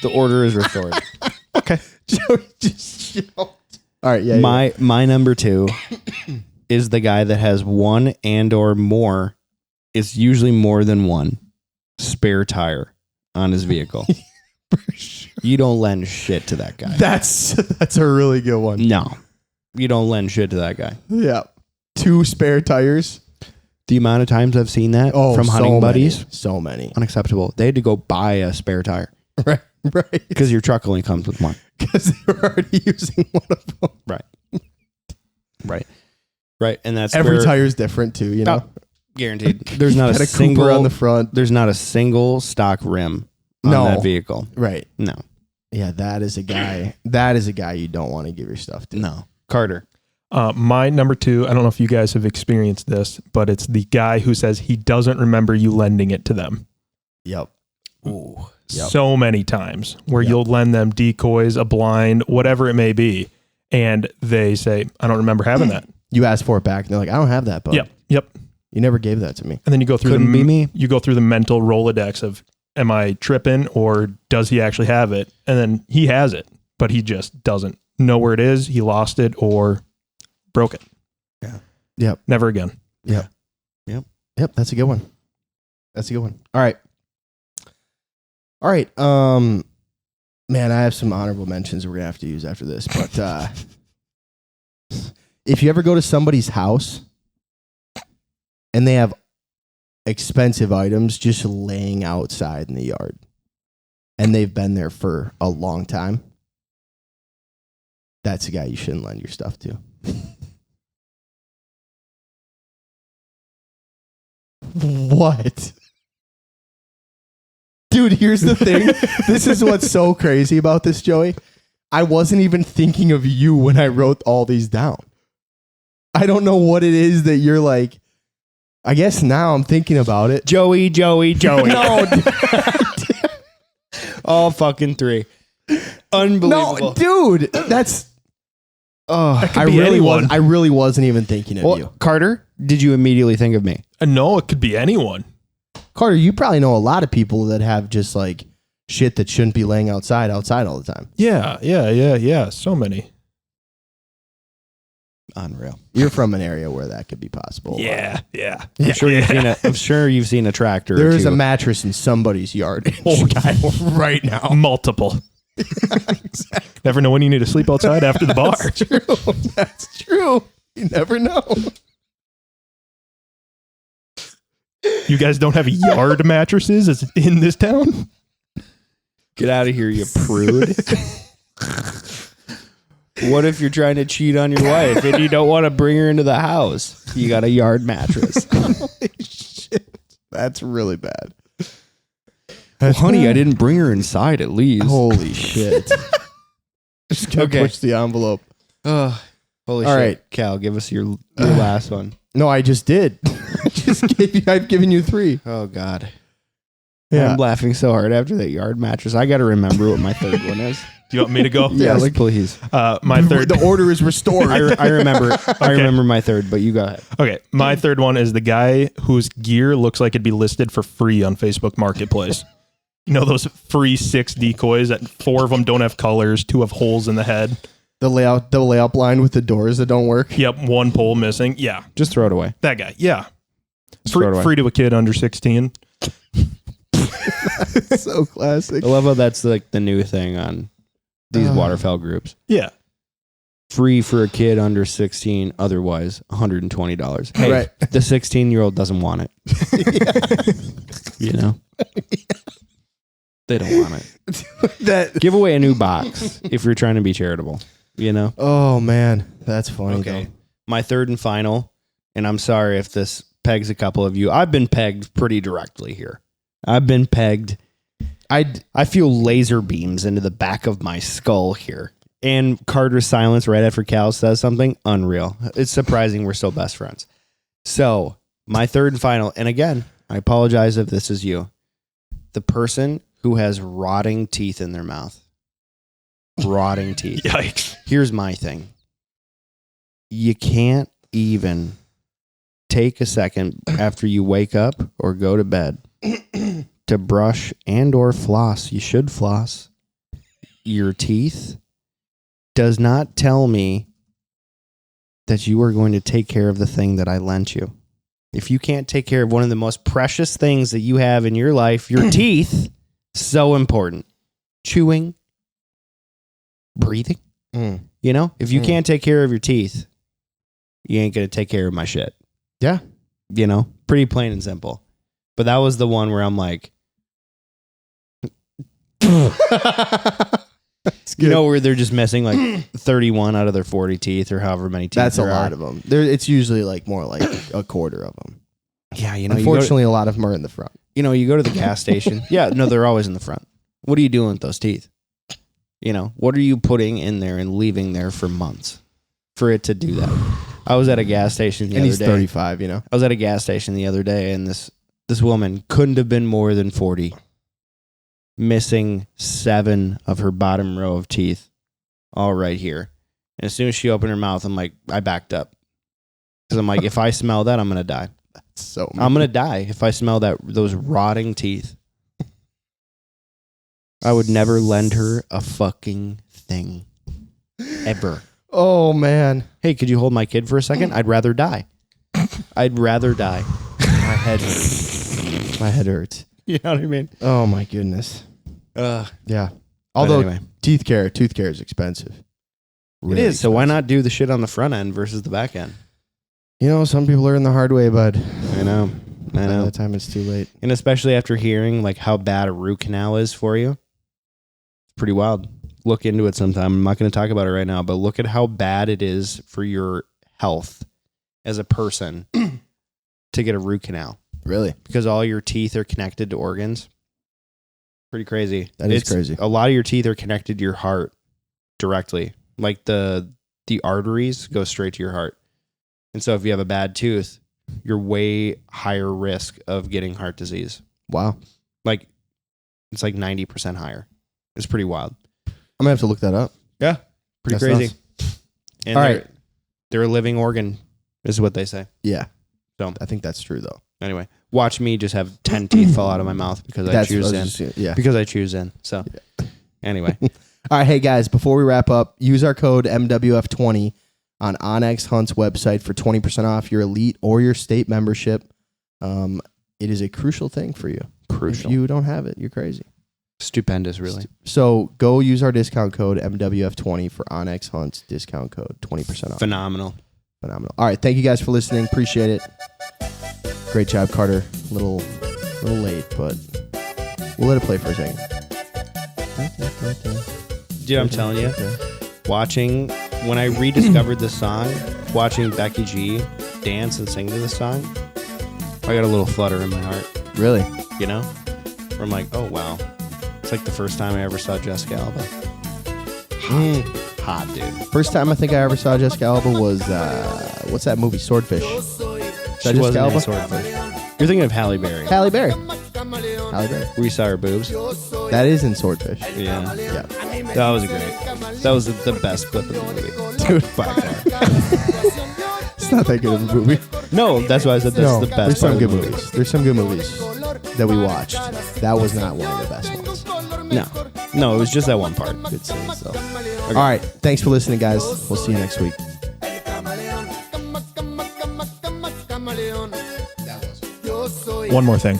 The order is restored.
Okay.
Joey just yelled. All right, yeah.
My number two is the guy that has one and or more. It's usually more than one spare tire on his vehicle. You don't lend shit to that guy.
That's a really good one.
No, you don't lend shit to that guy.
Yeah. 2 spare tires.
The amount of times I've seen that from
so
hunting
many.
buddies,
So many.
unacceptable. They had to go buy a spare tire
Right.
because your truck only comes with one.
Because they were already using one of them.
Right. And that's
Every
where,
tire is different too, you know?
Guaranteed. There's not
Got
a
a Cooper
single
on the front.
There's not a single stock rim on
No.
that vehicle.
Right.
No.
Yeah, that is a guy. That is a guy you don't want to give your stuff to.
No. Carter.
My number 2, I don't know if you guys have experienced this, but it's the guy who says he doesn't remember you lending it to them.
Yep.
Ooh.
Yep.
So many times where
Yep.
you'll lend them decoys, a blind, whatever it may be, and they say, I don't remember having that.
You ask for it back, and they're like, I don't have that, bud.
Yep.
You never gave that to me.
And then you go through
Couldn't be me.
You go through the mental Rolodex of, am I tripping or does he actually have it? And then he has it, but he just doesn't know where it is. He lost it or broke it.
Yeah.
Yep.
Never again.
Yep. That's a good one. That's a good one. All right. Man, I have some honorable mentions we're gonna have to use after this. But if you ever go to somebody's house and they have expensive items just laying outside in the yard, and they've been there for a long time, that's a guy you shouldn't lend your stuff to. What? Dude, here's the thing. This is what's so crazy about this, Joey. I wasn't even thinking of you when I wrote all these down. I don't know what it is that you're like. I guess now I'm thinking about it.
Joey.
No,
All fucking 3. Unbelievable.
no, dude, that's. Oh,
That could be anyone.
I really wasn't even thinking of
Well,
you,
Carter, did you immediately think of me?
No, it could be anyone.
Carter. You probably know a lot of people that have just like shit that shouldn't be laying outside all the time.
Yeah. So many.
Unreal.
You're from an area where that could be possible.
Yeah.
I'm sure you've seen a tractor.
There
or
is
two.
a mattress in somebody's yard right now.
Multiple. Never know when you need to sleep outside after the bar.
That's true. That's true. You never know.
You guys don't have yard mattresses in this town?
Get out of here, you prude. What if you're trying to cheat on your wife and you don't want to bring her into the house? You got a yard mattress.
Holy shit. That's really bad.
Well, honey, I didn't bring her inside at least.
Holy shit. Just gonna
Okay.
push the envelope.
Holy
All
shit.
right.
Cal, give us your last one.
No, I just did. I've given you 3.
Oh, God.
Yeah.
I'm laughing so hard after that yard mattress. I got to remember what my third one is.
Do you want me to go?
Yes, please.
My third.
The order is restored.
I remember. I remember my third, but you go ahead.
Okay, my third one is the guy whose gear looks like it'd be listed for free on Facebook Marketplace. You know those free 6 decoys that 4 of them don't have colors, 2 have holes in the head.
The layout blind with the doors that don't work.
Yep, 1 pole missing. Yeah,
Just throw it away.
that guy. Yeah,
throw it away.
free to a kid under 16.
So classic.
I love how that's like the new thing on these waterfowl groups.
Yeah,
Free for a kid under 16, otherwise $120. Hey,
Right.
the 16-year-old doesn't want it. You know? They don't want it. Give away a new box if you're trying to be charitable, you know?
Oh man, that's funny.
Okay. My third and final, and I'm sorry if this pegs a couple of you. I've been pegged pretty directly here. I've been pegged. I feel laser beams into the back of my skull here. And Carter's silence right after Cal says something, unreal. It's surprising we're still best friends. So, my third and final, and again, I apologize if this is you. The person who has rotting teeth in their mouth. Rotting teeth.
yikes.
Here's my thing. You can't even take a second after you wake up or go to bed to brush and or floss. You should floss your teeth. Does not tell me that you are going to take care of the thing that I lent you. If you can't take care of one of the most precious things that you have in your life, your teeth, so important. Chewing, breathing. You know, if you can't take care of your teeth, you ain't going to take care of my shit.
Yeah.
You know, pretty plain and simple. But that was the one where I'm like, you know, where they're just missing like 31 out of their 40 teeth or however many teeth.
That's a
there
lot
are.
of them. It's usually like more like a quarter of them.
Yeah, you know,
Unfortunately, a lot of them are in the front.
you go to the gas station. Yeah, no, they're always in the front. What are you doing with those teeth? You know, what are you putting in there and leaving there for months for it to do that? I was at a gas station the
And
other
he's
day.
35, you know.
I was at a gas station the other day, and this woman couldn't have been more than 40, missing 7 of her bottom row of teeth, all right here. And as soon as she opened her mouth, I backed up. Because I'm like, if I smell that, I'm going to die.
So
I'm going to die if I smell those rotting teeth. I would never lend her a fucking thing. Ever.
Oh, man.
Hey, could you hold my kid for a second? I'd rather die. I'd rather die.
My head hurts. My head hurts.
You know what I mean?
Oh, my goodness. Yeah.
But
Although
anyway.
tooth care is expensive.
It is. So why not do the shit on the front end versus the back end?
You know, some people learn the hard way, bud.
I know.
By the time it's too late.
And especially after hearing like how bad a root canal is for you. It's pretty wild. Look into it sometime. I'm not going to talk about it right now, but look at how bad it is for your health as a person to get a root canal.
Really?
Because all your teeth are connected to organs. Pretty crazy.
That is crazy.
A lot of your teeth are connected to your heart directly. Like the arteries go straight to your heart. And so if you have a bad tooth, you're way higher risk of getting heart disease.
Wow.
Like it's like 90% higher. It's pretty wild.
I'm going to have to look that up.
Yeah. Pretty
That's
crazy.
nuts.
And
All right.
They're a living organ, is what they say.
Yeah.
So
I think that's true, though.
Anyway, watch me just have 10 teeth fall out of my mouth because I choose in.
Yeah.
Because I choose in. So anyway.
All right, hey guys, before we wrap up, use our code MWF20 on Onyx Hunt's website for 20% off your elite or your state membership. It is a crucial thing for you.
Crucial.
If you don't have it, you're crazy.
Stupendous, really.
So go use our discount code MWF20 for Onyx Hunt's discount code, 20% off.
Phenomenal.
All right, thank you guys for listening. Appreciate it. Great job, Carter. A little late, but we'll let it play for a second.
Dude, I'm telling you, when I rediscovered the song, watching Becky G dance and sing to the song, I got a little flutter in my heart.
Really?
You know? Where I'm like, oh, wow. It's like the first time I ever saw Jessica Alba. Hot, dude.
First time I think I ever saw Jessica Alba was, what's that movie, Swordfish?
She wasn't in Swordfish. You're thinking of Halle Berry.
Halle Berry.
Where you saw her boobs.
That is in Swordfish.
Yeah.
Yeah.
That was great. That was the best clip of the movie.
Dude,
by far.
it's not that good of a movie.
No, that's why I said that's the best
There's some
part
good
of the
movies. There's some good movies that we watched. That was not one of the best ones.
No, it was just that one part.
Good scenes, though. All right. Thanks for listening, guys. We'll see you next week.
One more thing.